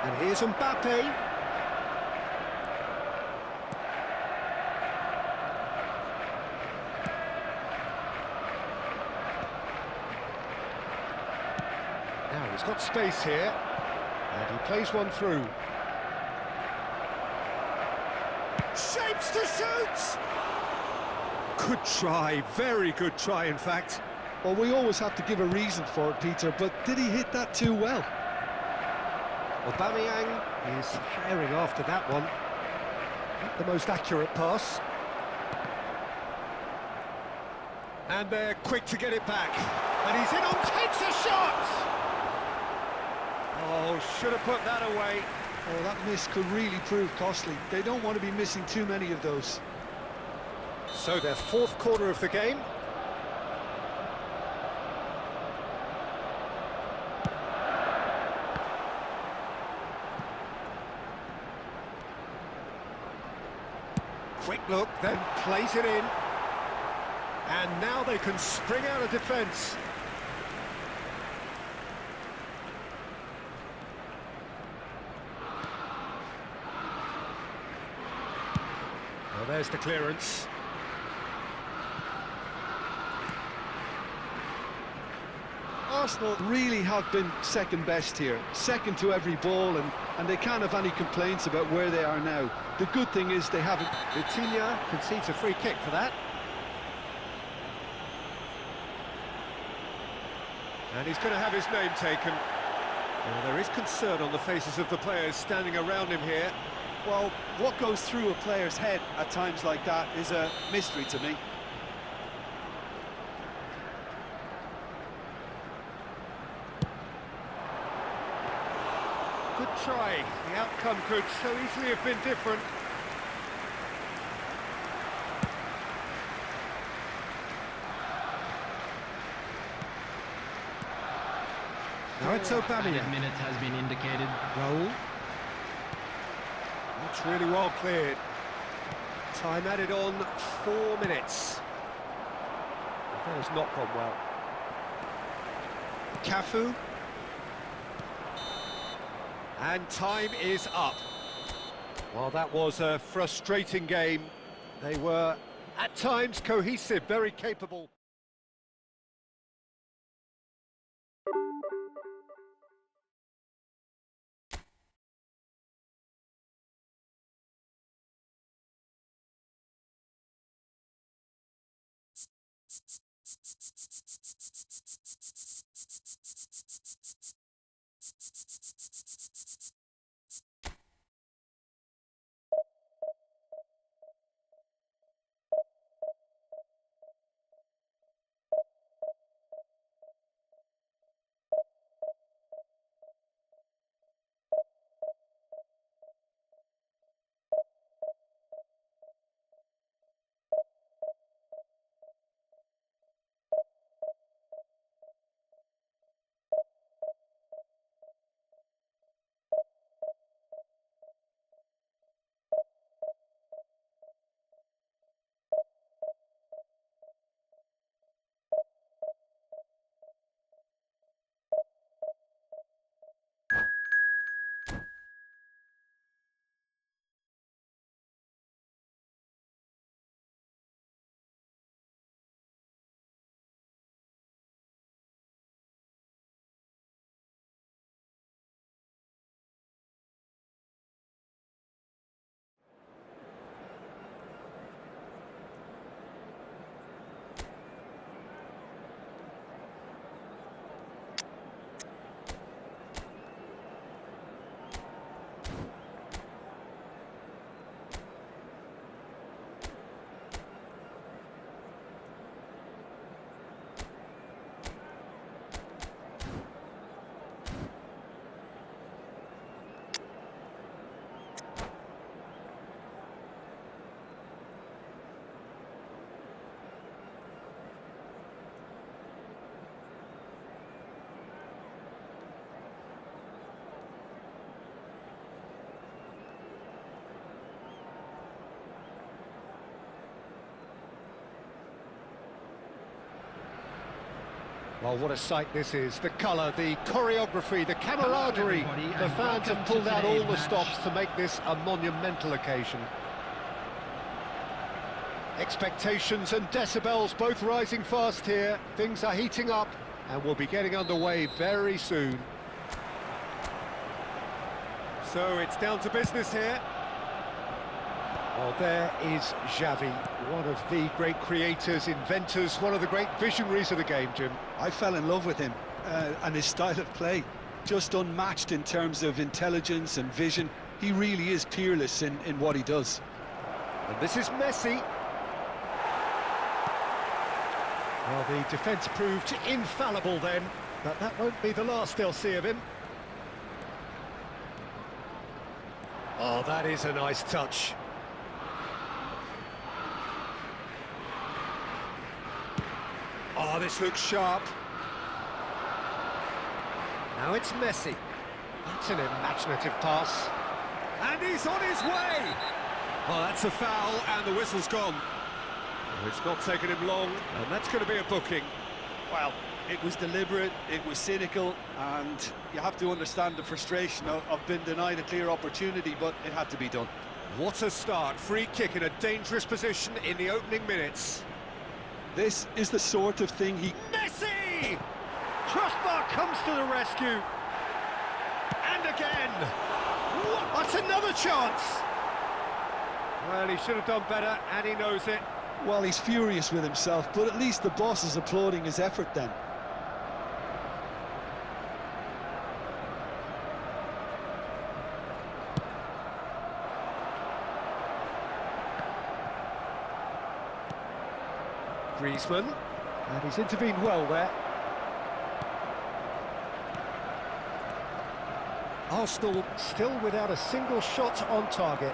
And here's Mbappe. Now he's got space here. And he plays one through. Shapes to shoot! Good try, very good try, in fact. Well, we always have to give a reason for it, Peter, but did he hit that too well? Aubameyang is herring after that one. Not the most accurate pass. And they're quick to get it back. And he's in on, takes a shot! Oh, should have put that away. Oh, that miss could really prove costly. They don't want to be missing too many of those. So their fourth corner of the game. Quick look, then plays it in. And now they can spring out of defence. Well, there's the clearance. Arsenal really have been second best here, second to every ball, and they can't have any complaints about where they are now. The good thing is they haven't... Vitinha concedes a free kick for that. And he's going to have his name taken. Well, there is concern on the faces of the players standing around him here. Well, what goes through a player's head at times like that is a mystery to me. Good try. The outcome could so easily have been different. Now it's Aubameyang. Added minutes has been indicated. Raul. That's really well cleared. Time added on 4 minutes. That has not gone well. Cafu. And time is up. Well, that was a frustrating game. They were, at times, cohesive, very capable. Well, what a sight this is. The colour, the choreography, the camaraderie. The fans have pulled out all the stops to make this a monumental occasion. Expectations and decibels both rising fast here. Things are heating up and we'll be getting underway very soon. So it's down to business here. Well, there is Xavi, one of the great creators, inventors, one of the great visionaries of the game, Jim. I fell in love with him and his style of play. Just unmatched in terms of intelligence and vision. He really is peerless in what he does. And this is Messi. Well, the defence proved infallible then, but that won't be the last they'll see of him. Oh, that is a nice touch. Oh, this looks sharp. Now it's Messi. That's an imaginative pass. And he's on his way! Well, that's a foul, and the whistle's gone. Well, it's not taken him long, and that's going to be a booking. Well, it was deliberate, it was cynical, and you have to understand the frustration of being denied a clear opportunity, but it had to be done. What a start. Free kick in a dangerous position in the opening minutes. This is the sort of thing he... Messi! Crossbar comes to the rescue. And again. What? That's another chance. Well, he should have done better, and he knows it. Well, he's furious with himself, but at least the boss is applauding his effort then. Griezmann, and he's intervened well there. Arsenal still without a single shot on target.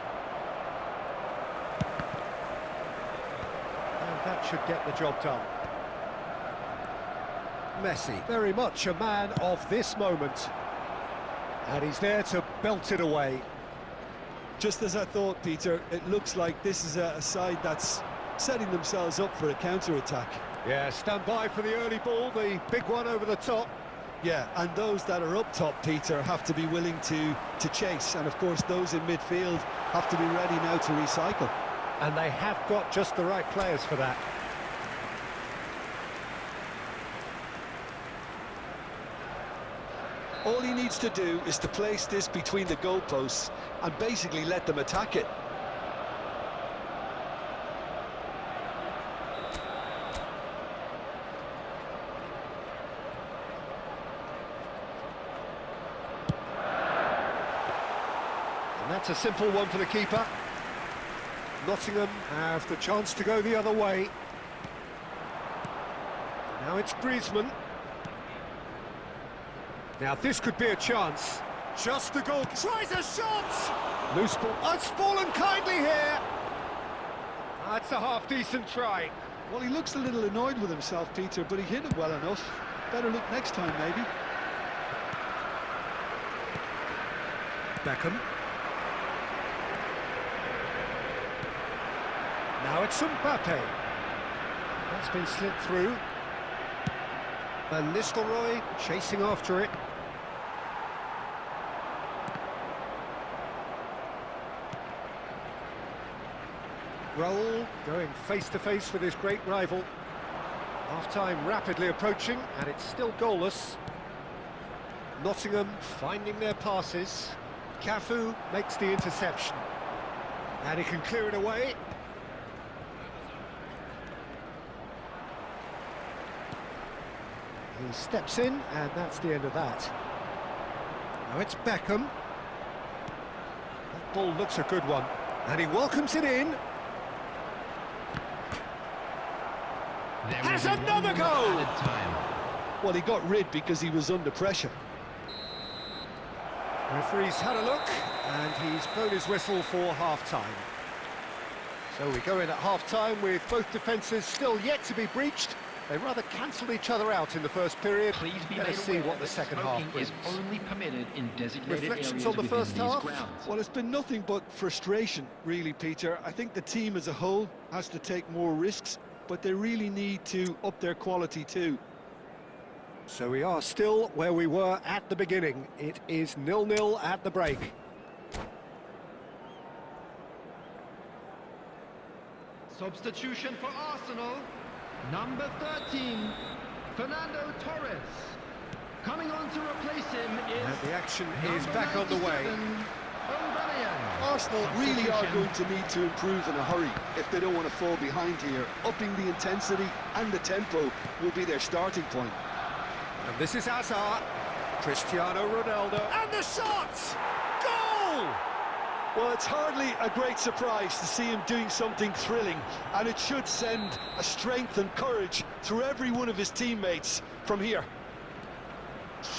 And that should get the job done. Messi, very much a man of this moment. And he's there to belt it away. Just as I thought, Peter, it looks like this is a side that's setting themselves up for a counter-attack. Yeah, stand by for the early ball, the big one over the top. Yeah, and those that are up top, Peter, have to be willing to chase. And, of course, those in midfield have to be ready now to recycle. And they have got just the right players for that. All he needs to do is to place this between the goalposts and basically let them attack it. And that's a simple one for the keeper. Nottingham have the chance to go the other way. Now it's Griezmann. Now this could be a chance. Just the goal. Tries a shot! Loose ball. Oh, it's fallen kindly here. That's a half-decent try. Well, he looks a little annoyed with himself, Peter, but he hit it well enough. Better look next time, maybe. Beckham. Now it's Mbappe. That's been slipped through. Van Nistelrooy chasing after it. Raul going face-to-face with his great rival. Half-time rapidly approaching, and it's still goalless. Nottingham finding their passes. Cafu makes the interception. And he can clear it away. He steps in, and that's the end of that. Now it's Beckham. That ball looks a good one, and he welcomes it in. Has another goal! Well, he got rid because he was under pressure. Referee's had a look, and he's blown his whistle for half-time. So we go in at half-time with both defences still yet to be breached. They rather cancelled each other out in the first period. Please be Let made us see aware what the that second half smoking brings. is only permitted in designated Reflections areas on the within first these half? grounds. Well, it's been nothing but frustration, really, Peter. I think the team as a whole has to take more risks, but they really need to up their quality too. So we are still where we were at the beginning. It is 0-0 at the break. Substitution for Arsenal. Number 13, Fernando Torres. Coming on to replace him is... And the action is number back on the way. 97, Aubameyang. Arsenal really are going to need to improve in a hurry if they don't want to fall behind here. Upping the intensity and the tempo will be their starting point. And this is Hazard, Cristiano Ronaldo, and the shot! Goal! Well, it's hardly a great surprise to see him doing something thrilling, and it should send a strength and courage through every one of his teammates from here.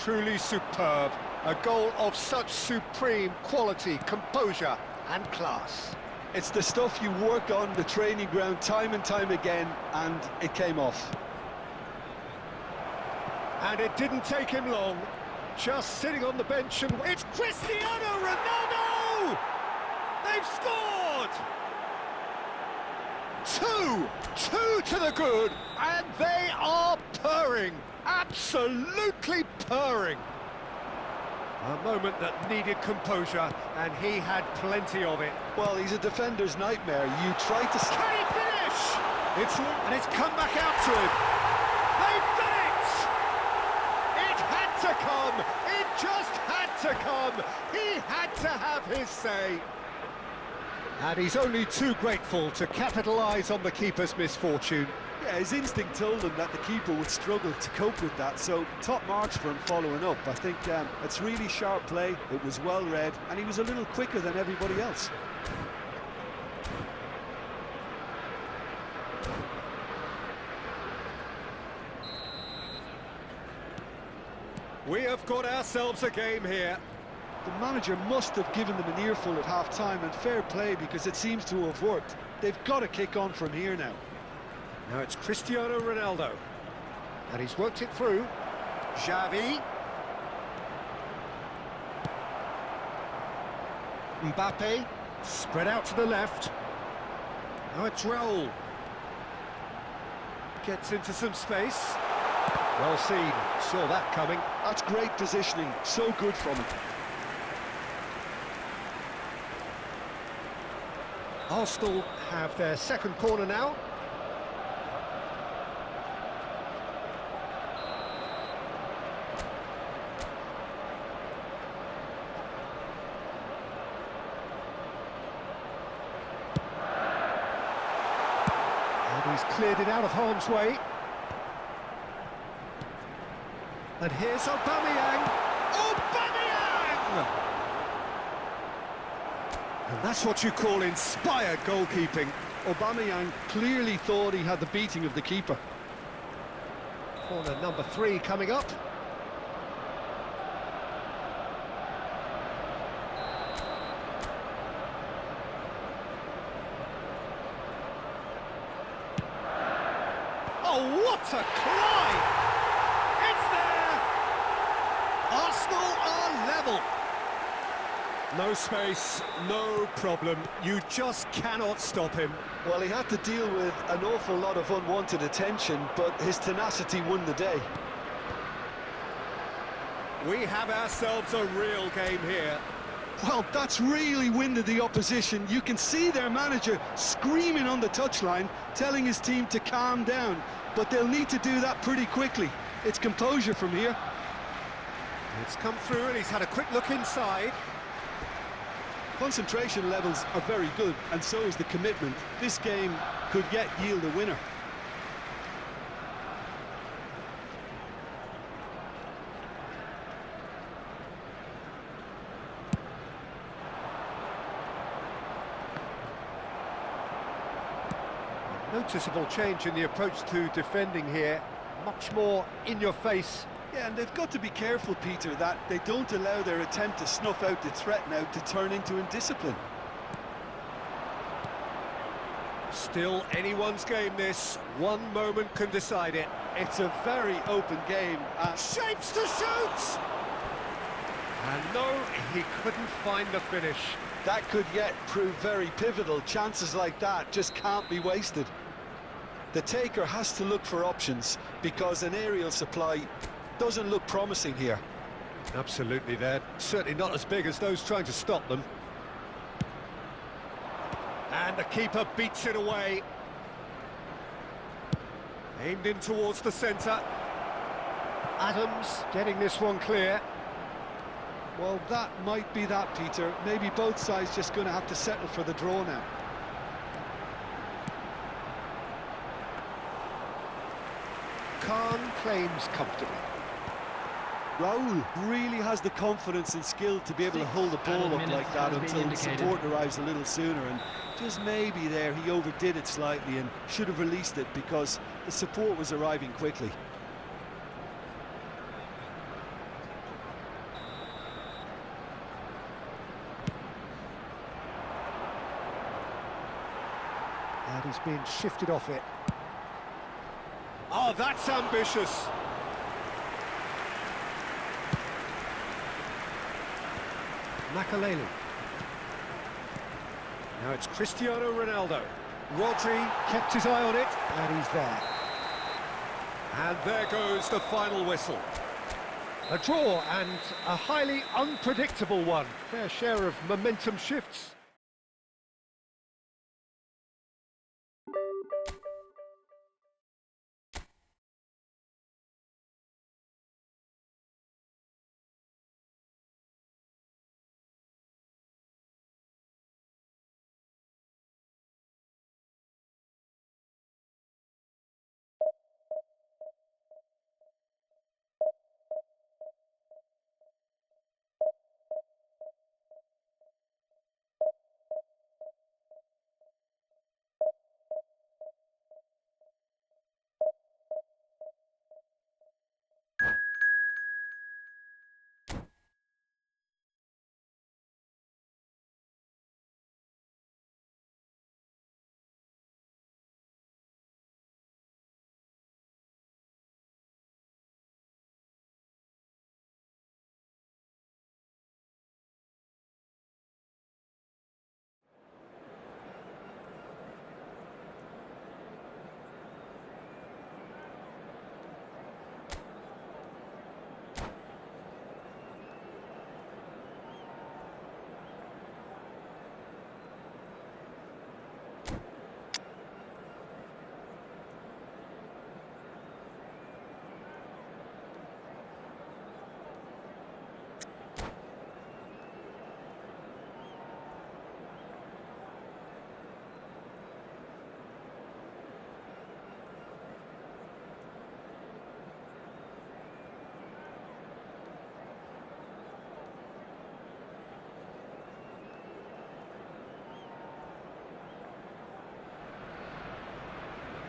Truly superb. A goal of such supreme quality, composure and class. It's the stuff you work on the training ground time and time again, and it came off. And it didn't take him long. Just sitting on the bench, and it's Cristiano Ronaldo! They've scored! Two to the good, and they are purring, absolutely purring. A moment that needed composure, and he had plenty of it. Well, he's a defender's nightmare. You try to... Can he finish? And it's come back out to him. They've done it! It had to come! It just had to come! He had to have his say. And he's only too grateful to capitalise on the keeper's misfortune. Yeah, his instinct told him that the keeper would struggle to cope with that, so top marks for him following up. I think it's really sharp play, it was well read, and he was a little quicker than everybody else. We have got ourselves a game here. The manager must have given them an earful at half-time, and fair play, because it seems to have worked. They've got to kick on from here now. Now it's Cristiano Ronaldo. And he's worked it through. Xavi. Mbappe. Spread out to the left. Now it's Raul. Gets into some space. Well seen. Saw that coming. That's great positioning. So good from him. Arsenal have their second corner now. And he's cleared it out of harm's way. And here's Aubameyang. Aubameyang! And that's what you call inspired goalkeeping. Aubameyang clearly thought he had the beating of the keeper. Corner number 3 coming up. Oh, what a climb! It's there! Arsenal are level. No space, no problem. You just cannot stop him. Well, he had to deal with an awful lot of unwanted attention, but his tenacity won the day. We have ourselves a real game here. Well, that's really winded the opposition. You can see their manager screaming on the touchline, telling his team to calm down. But they'll need to do that pretty quickly. It's composure from here. It's come through and he's had a quick look inside. Concentration levels are very good, and so is the commitment. This game could yet yield a winner. Noticeable change in the approach to defending here. Much more in your face. Yeah, and they've got to be careful, Peter, that they don't allow their attempt to snuff out the threat now to turn into indiscipline. Still anyone's game this. One moment can decide it. It's a very open game. Shapes to shoot! And no, he couldn't find the finish. That could yet prove very pivotal. Chances like that just can't be wasted. The taker has to look for options, because an aerial supply doesn't look promising here. Absolutely, they're certainly not as big as those trying to stop them. And the keeper beats it away. Aimed in towards the centre. Adams getting this one clear. Well, that might be that, Peter. Maybe both sides just going to have to settle for the draw now. Khan claims comfortably. Raul really has the confidence and skill to be able to hold the ball up like that until support arrives a little sooner, and just maybe there he overdid it slightly and should have released it because the support was arriving quickly. And he's being shifted off it. Oh, that's ambitious. Makaleli. Now it's Cristiano Ronaldo. Rodri kept his eye on it, and he's there. And there goes the final whistle. A draw, and a highly unpredictable one. Fair share of momentum shifts.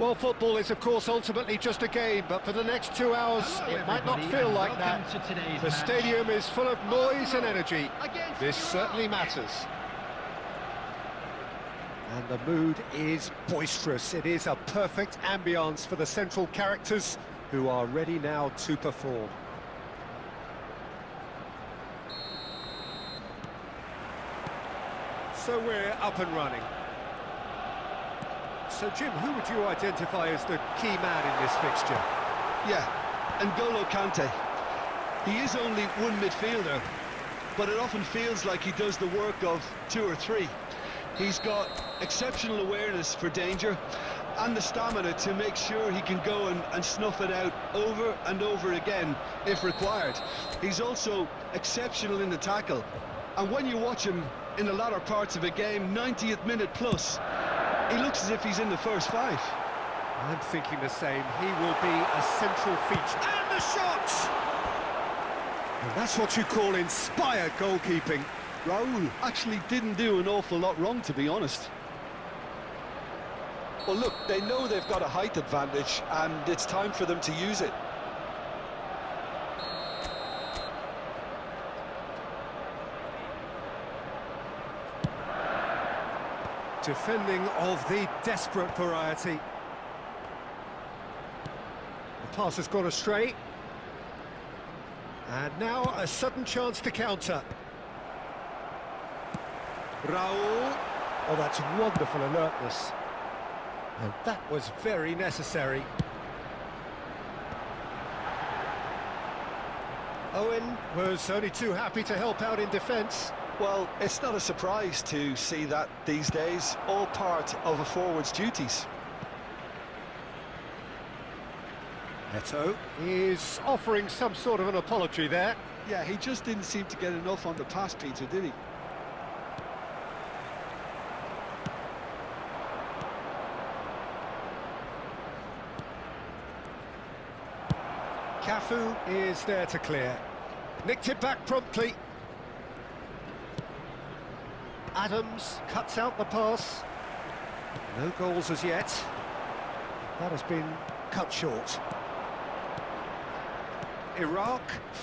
Well, football is, of course, ultimately just a game, but for the next 2 hours, Hello, it might not everybody, feel and like welcome that. to today's The match. stadium is full of noise and energy. Against This Iraq. certainly matters. And the mood is boisterous. It is a perfect ambience for the central characters who are ready now to perform. So we're up and running. So, Jim, who would you identify as the key man in this fixture? Yeah, N'Golo Kante. He is only one midfielder, but it often feels like he does the work of 2 or 3. He's got exceptional awareness for danger and the stamina to make sure he can go and snuff it out over and over again if required. He's also exceptional in the tackle, and when you watch him in the latter parts of a game, 90th minute plus, he looks as if he's in the first 5. I'm thinking the same. He will be a central feature. And the shot! And that's what you call inspired goalkeeping. Raul actually didn't do an awful lot wrong, to be honest. Well, look, they know they've got a height advantage, and it's time for them to use it. Defending of the desperate variety. The pass has gone astray. And now a sudden chance to counter. Raul. Oh, that's wonderful alertness. And that was very necessary. Owen was only too happy to help out in defence. Well, it's not a surprise to see that these days, all part of a forward's duties. Neto is offering some sort of an apology there. Yeah, he just didn't seem to get enough on the pass, Peter, did he? Cafu is there to clear. Nicked it back promptly. Adams cuts out the pass. No goals as yet. That has been cut short. Iraq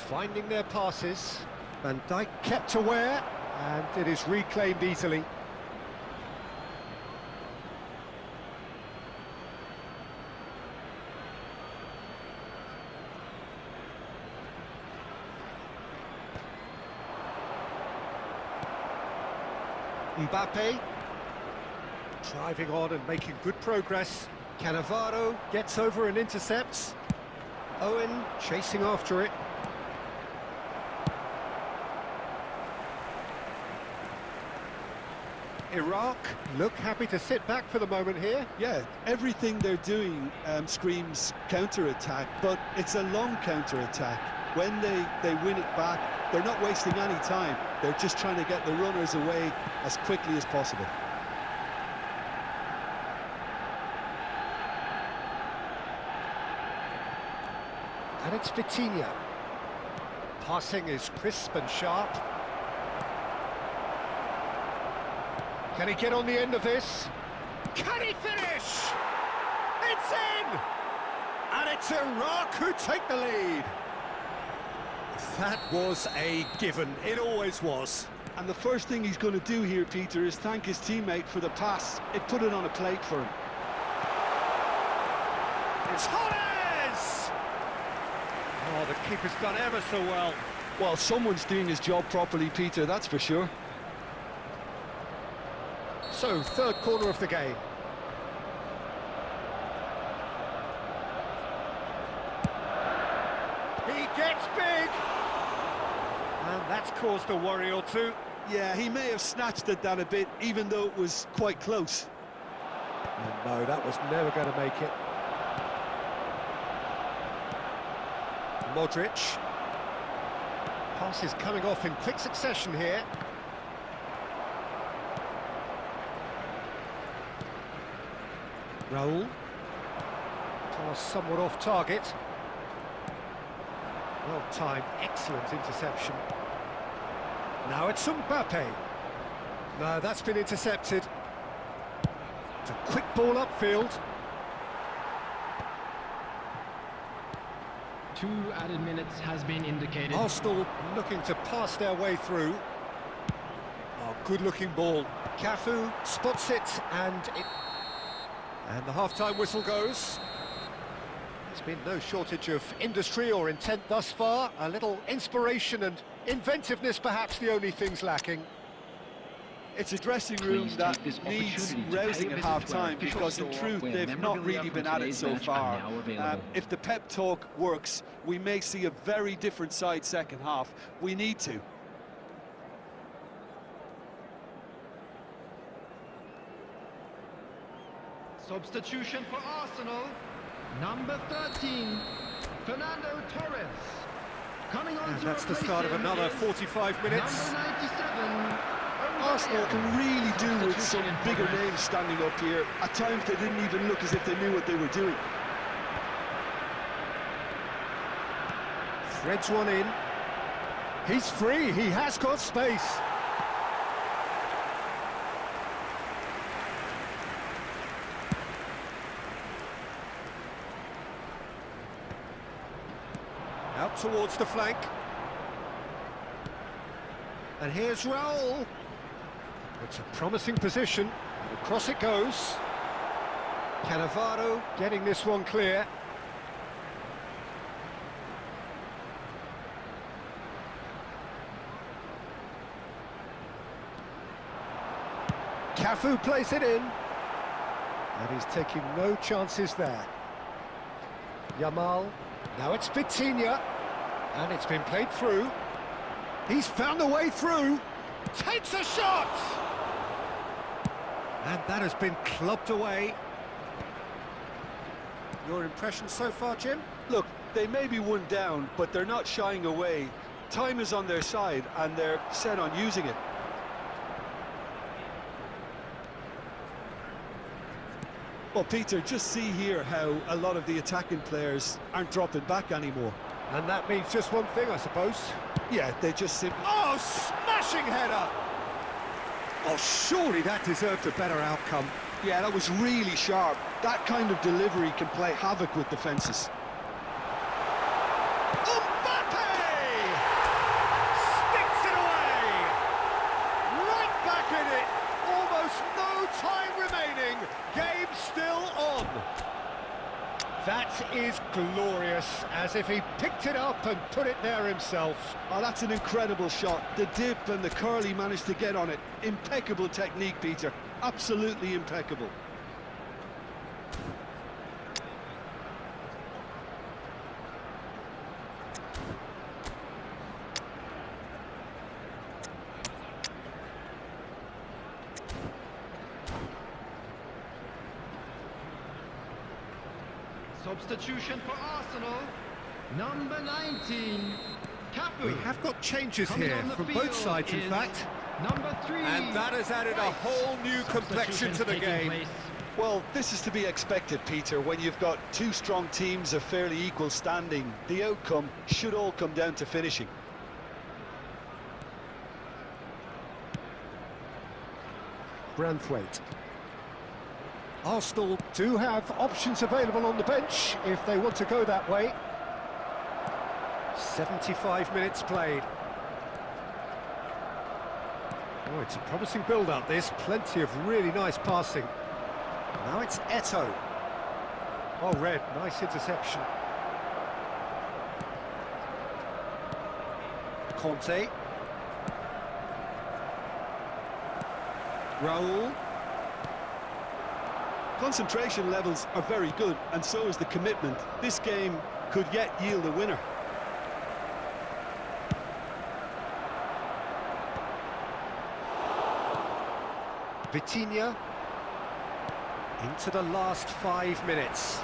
finding their passes. Van Dijk kept aware, and it is reclaimed easily. Mbappe driving on and making good progress. Cannavaro gets over and intercepts. Owen chasing after it. Iraq look happy to sit back for the moment here. Yeah, everything they're doing screams counter-attack, but it's a long counter-attack. When they win it back, they're not wasting any time. They're just trying to get the runners away as quickly as possible. And it's Vitinha. Passing is crisp and sharp. Can he get on the end of this? Can he finish? It's in! And it's Iraq who take the lead. That was a given. It always was. And the first thing he's going to do here, Peter, is thank his teammate for the pass. It put it on a plate for him. It's Hollis! Oh, the keeper's done ever so well. Well, someone's doing his job properly, Peter, that's for sure. So, third corner of the game. He gets big! And that's caused a worry or two. Yeah, he may have snatched at that a bit, even though it was quite close. And no, that was never going to make it. Modric. Pass is coming off in quick succession here. Raul. Pass somewhat off target. Well timed, excellent interception. Now it's Mbappe. No, that's been intercepted. It's a quick ball upfield. 2 added minutes has been indicated. Arsenal looking to pass their way through. Oh, good-looking ball. Cafu spots it, and the half-time whistle goes. There's been no shortage of industry or intent thus far. A little inspiration and inventiveness, perhaps the only things lacking. It's a dressing room Please that take this needs opportunity to rousing pay a at visit to our half-time, official because in store truth where they've not memorabilia really from been at it today's so match are far. now available. If the pep talk works, we may see a very different side second half. We need to. Substitution for Arsenal. Number 13, Fernando Torres. Coming on And to that's the replace start of him another is 45 minutes. Number 97. Arsenal can really do with some bigger names standing up here. At times they didn't even look as if they knew what they were doing. Threads one in. He's free, he has got space. Out towards the flank. And here's Raul. It's a promising position. Across it goes. Cannavaro getting this one clear. Cafu plays it in. And he's taking no chances there. Yamal. Now it's Vitinha. And it's been played through. He's found the way through. Takes a shot! And that has been clubbed away. Your impression so far, Jim? Look, they may be one down, but they're not shying away. Time is on their side, and they're set on using it. Well, Peter, just see here how a lot of the attacking players aren't dropping back anymore. And that means just one thing, I suppose. Yeah, they just simply... Oh, smashing header! Oh, surely that deserved a better outcome. Yeah, that was really sharp. That kind of delivery can play havoc with defences. Mbappe! Sticks it away! Right back in it! Almost no time remaining. Game still on. That is glorious, as if he picked it up and put it there himself. Oh, that's an incredible shot. The dip and the curl he managed to get on it. Impeccable technique, Peter. Absolutely impeccable. Substitution for Arsenal. Number 19, Cafu. We have got changes Coming here on the from field both sides, in is fact. Number 3. And that has added a whole new complexion to the game. Well, this is to be expected, Peter. When you've got two strong teams of fairly equal standing, the outcome should all come down to finishing. Branthwaite. Arsenal do have options available on the bench if they want to go that way. 75 minutes played. Oh, it's a promising build-up, this. Plenty of really nice passing. Now it's Eto'o. Oh, Red, nice interception. Conte. Raul. Concentration levels are very good, and so is the commitment. This game could yet yield a winner. Vitinha into the last 5 minutes.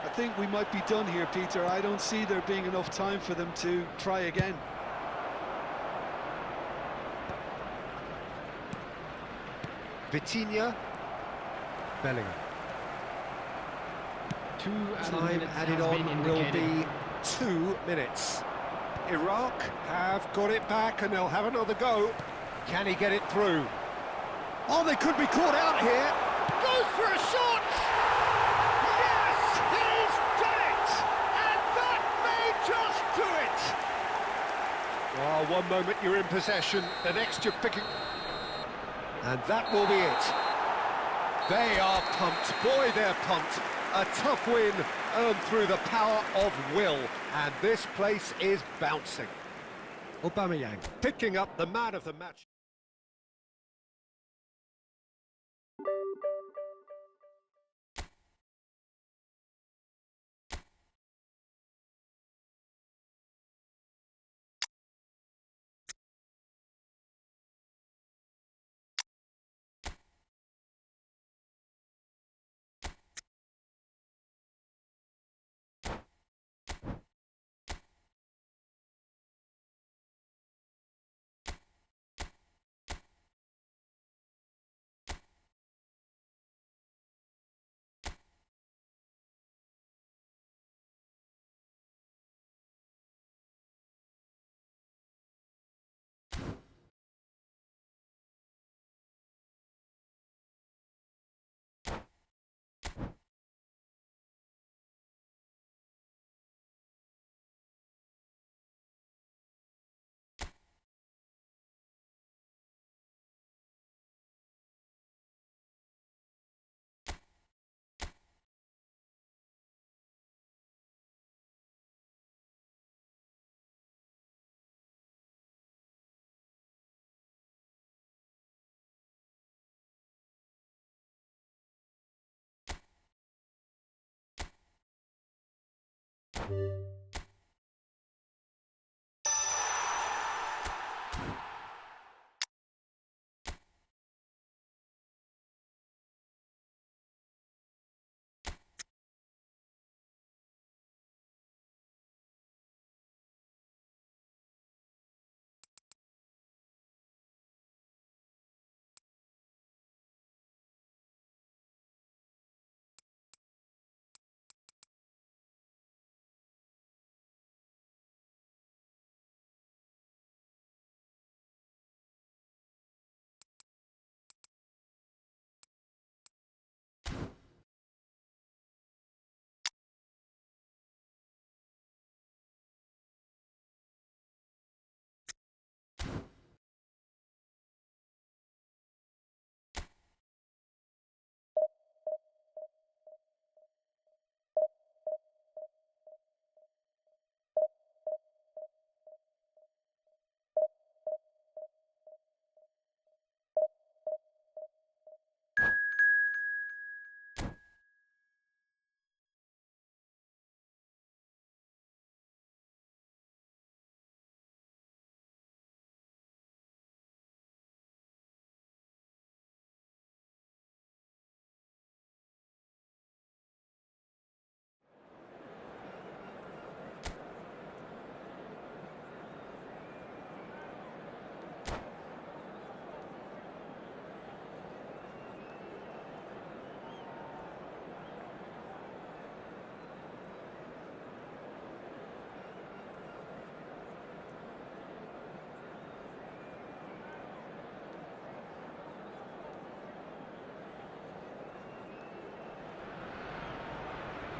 I think we might be done here, Peter. I don't see there being enough time for them to try again. Vitinha. Bellingham. 2 added Time minutes added has been on will indicated. be 2 minutes. Iraq have got it back and they'll have another go. Can he get it through? Oh, they could be caught out here. Goes for a shot! Yes, he's done it! Oh, one moment you're in possession, the next you're picking... And that will be it. They are pumped. Boy, they're pumped. A tough win earned through the power of will. And this place is bouncing. Aubameyang picking up the man of the match.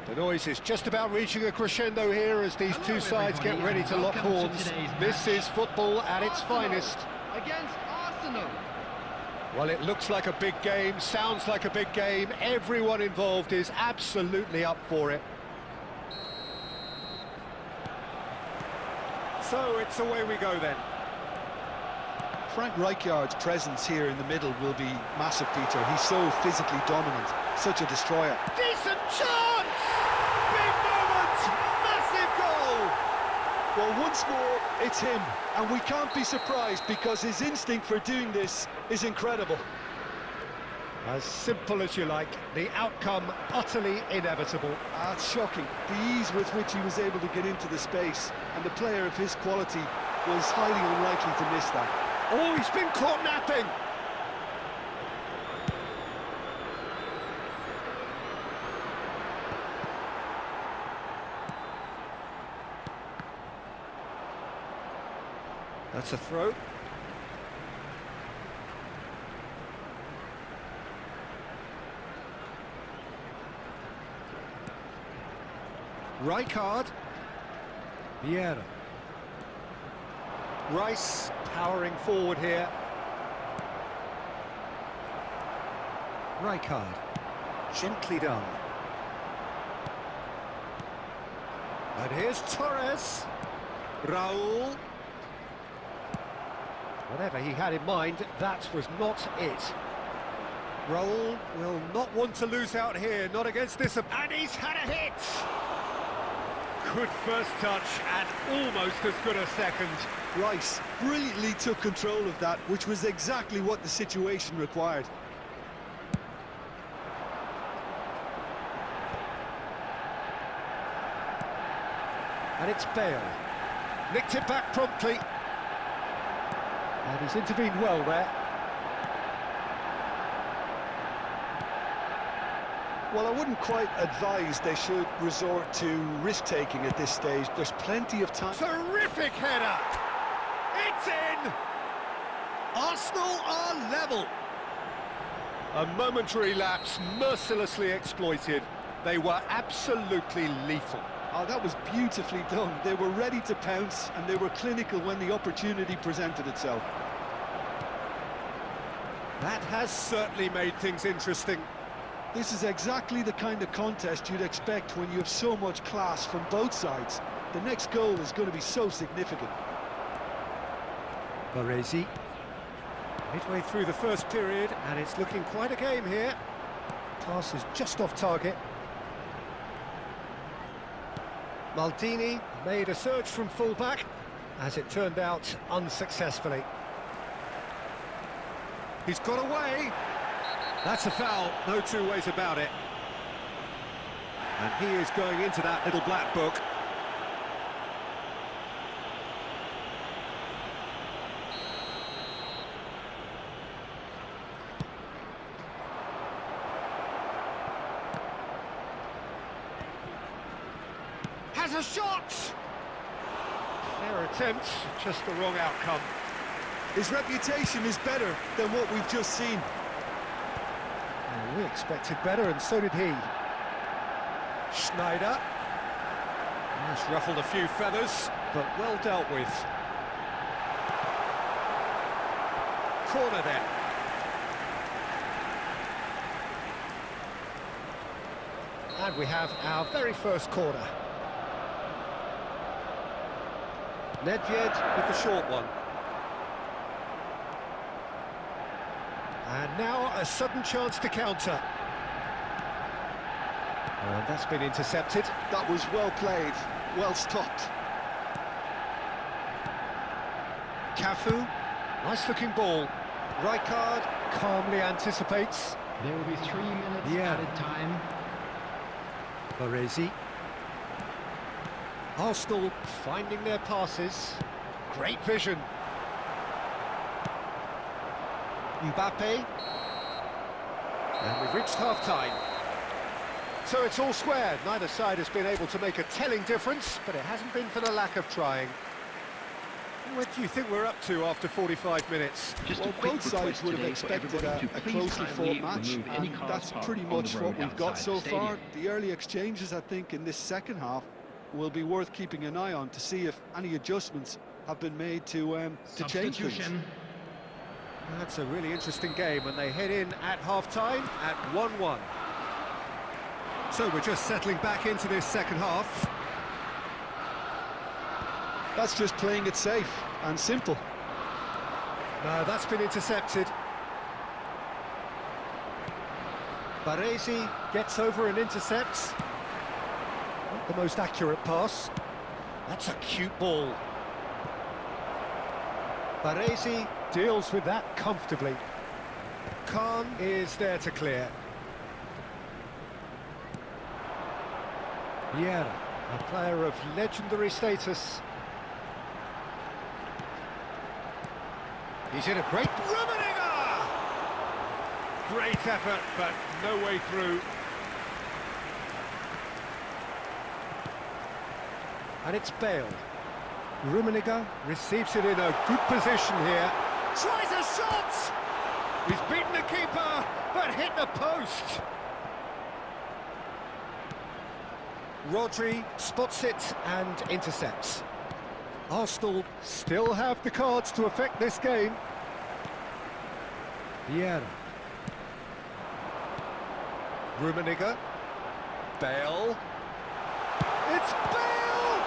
The noise is just about reaching a crescendo here as these two sides get ready to lock horns. This is football at its finest. Against Arsenal. Well, it looks like a big game, sounds like a big game. Everyone involved is absolutely up for it. So it's away we go then. Frank Rijkaard's presence here in the middle will be massive, Peter. He's so physically dominant, such a destroyer. Decent chance! Big moment! Massive goal! Well, once more, it's him, and we can't be surprised because his instinct for doing this is incredible. As simple as you like, the outcome utterly inevitable. It's shocking, the ease with which he was able to get into the space, and the player of his quality was highly unlikely to miss that. Oh, he's been caught napping! That's a throw. Rijkaard. Vieira. Rice powering forward here. Rijkaard, gently done. And here's Torres. Raul. Whatever he had in mind, that was not it. Raul will not want to lose out here, not against this. And he's had a hit! Good first touch and almost as good a second. Rice brilliantly took control of that, which was exactly what the situation required. And it's Bale. Nicked it back promptly. And he's intervened well there. Well, I wouldn't quite advise they should resort to risk-taking at this stage. There's plenty of time. Terrific header! It's in! Arsenal are level. A momentary lapse mercilessly exploited. They were absolutely lethal. Oh, that was beautifully done. They were ready to pounce, and they were clinical when the opportunity presented itself. That has certainly made things interesting. This is exactly the kind of contest you'd expect when you have so much class from both sides. The next goal is going to be so significant. Baresi. Midway through the first period, and it's looking quite a game here. Pass is just off target. Maldini made a surge from full-back, as it turned out, unsuccessfully. He's got away. That's a foul, no two ways about it. And he is going into that little black book. Has a shot! Fair attempt, just the wrong outcome. His reputation is better than what we've just seen. Well, we expected better, and so did he. Schneider. He's ruffled a few feathers, but well dealt with. Corner then. And we have our very first corner. Nedved with the short one. And now a sudden chance to counter. And that's been intercepted. That was well played, well stopped. Cafu, nice looking ball. Rijkaard calmly anticipates. There will be 3 minutes added time. Baresi. Arsenal finding their passes. Great vision. Mbappe. And we've reached half-time. So it's all square. Neither side has been able to make a telling difference, but it hasn't been for the lack of trying. What do you think we're up to after 45 minutes? Just Well, a quick both sides request would have today for expected everybody a to please closely kindly fought match, remove any and cars that's parked pretty on much the what road we've got outside so the stadium. far. The early exchanges, I think, in this second half will be worth keeping an eye on to see if any adjustments have been made to change things. Substitution. That's a really interesting game, and they head in at half-time at 1-1. So we're just settling back into this second half. That's just playing it safe and simple. No, that's been intercepted. Baresi gets over and intercepts. Not the most accurate pass. That's a cute ball. Baresi deals with that comfortably. Khan is there to clear. Vieira, a player of legendary status. He's in a great... Rummenigge! Great effort, but no way through. And it's Bale. Rummenigge receives it in a good position here. Tries a shot! He's beaten the keeper, but hit the post. Rodri spots it and intercepts. Arsenal still have the cards to affect this game. Vieira. Rummenigge. Bale. It's Bale!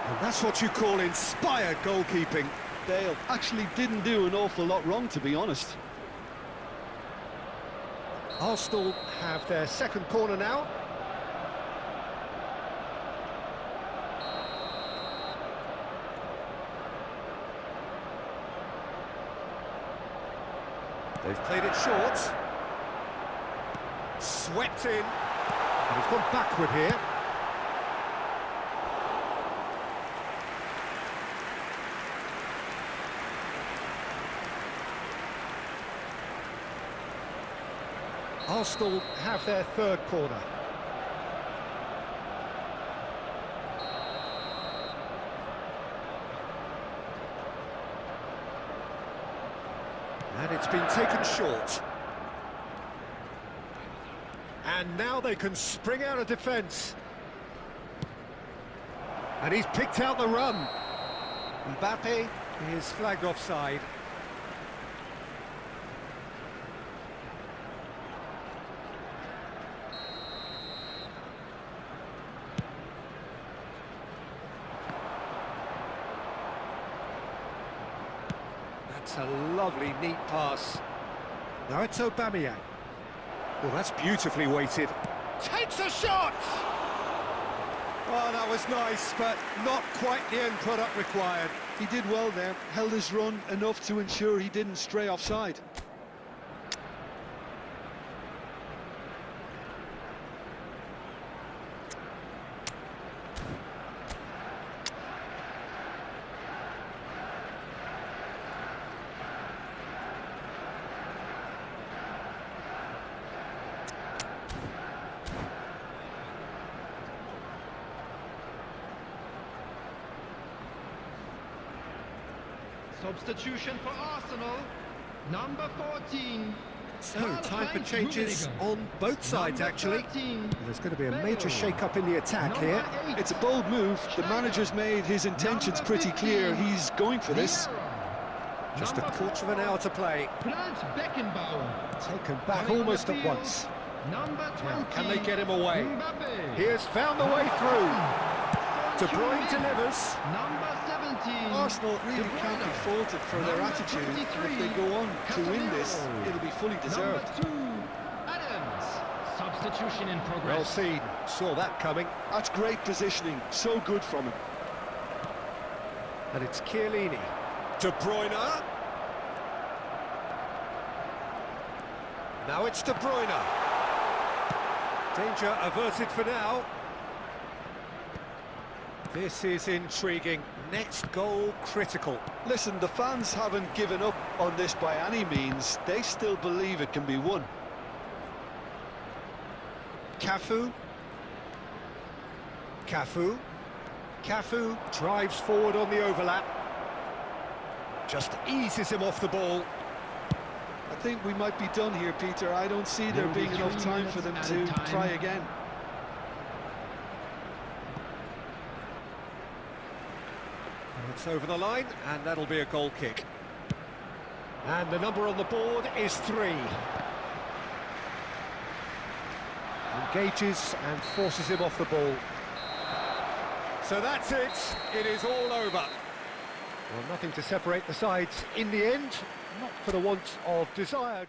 And that's what you call inspired goalkeeping. Bale actually didn't do an awful lot wrong, to be honest. Arsenal have their second corner now. They've played it short. Swept in. And he's gone backward here. Arsenal have their third corner. And it's been taken short. And now they can spring out of defence. And he's picked out the run. Mbappe is flagged offside. That's a lovely, neat pass. Now it's Aubameyang. Well, that's beautifully weighted. Takes a shot! Oh, that was nice, but not quite the end product required. He did well there, held his run enough to ensure he didn't stray offside. Substitution for Arsenal, number 14. So, time for changes on both sides, actually. There's going to be a major shake-up in the attack here. It's a bold move. The manager's made his intentions pretty clear. He's going for this. Just a quarter of an hour to play. Taken back almost at once. Now, can they get him away? He has found the way through. De Bruyne delivers. Arsenal really can't be faulted for their attitude. If they go on to win this, it'll be fully deserved. Substitution in progress. Well seen. Saw that coming. That's great positioning. So good from him. And it's Chiellini. De Bruyne. Now it's De Bruyne. Danger averted for now. This is intriguing. Next goal critical. Listen, the fans haven't given up on this by any means. They still believe it can be won. Cafu. Cafu. Cafu drives forward on the overlap. Just eases him off the ball. I think we might be done here, Peter. I don't see there being enough time for them to try again. It's over the line, and that'll be a goal kick. And the number on the board is 3. Engages and forces him off the ball. So that's it. It is all over. Well, nothing to separate the sides in the end, not for the want of desired.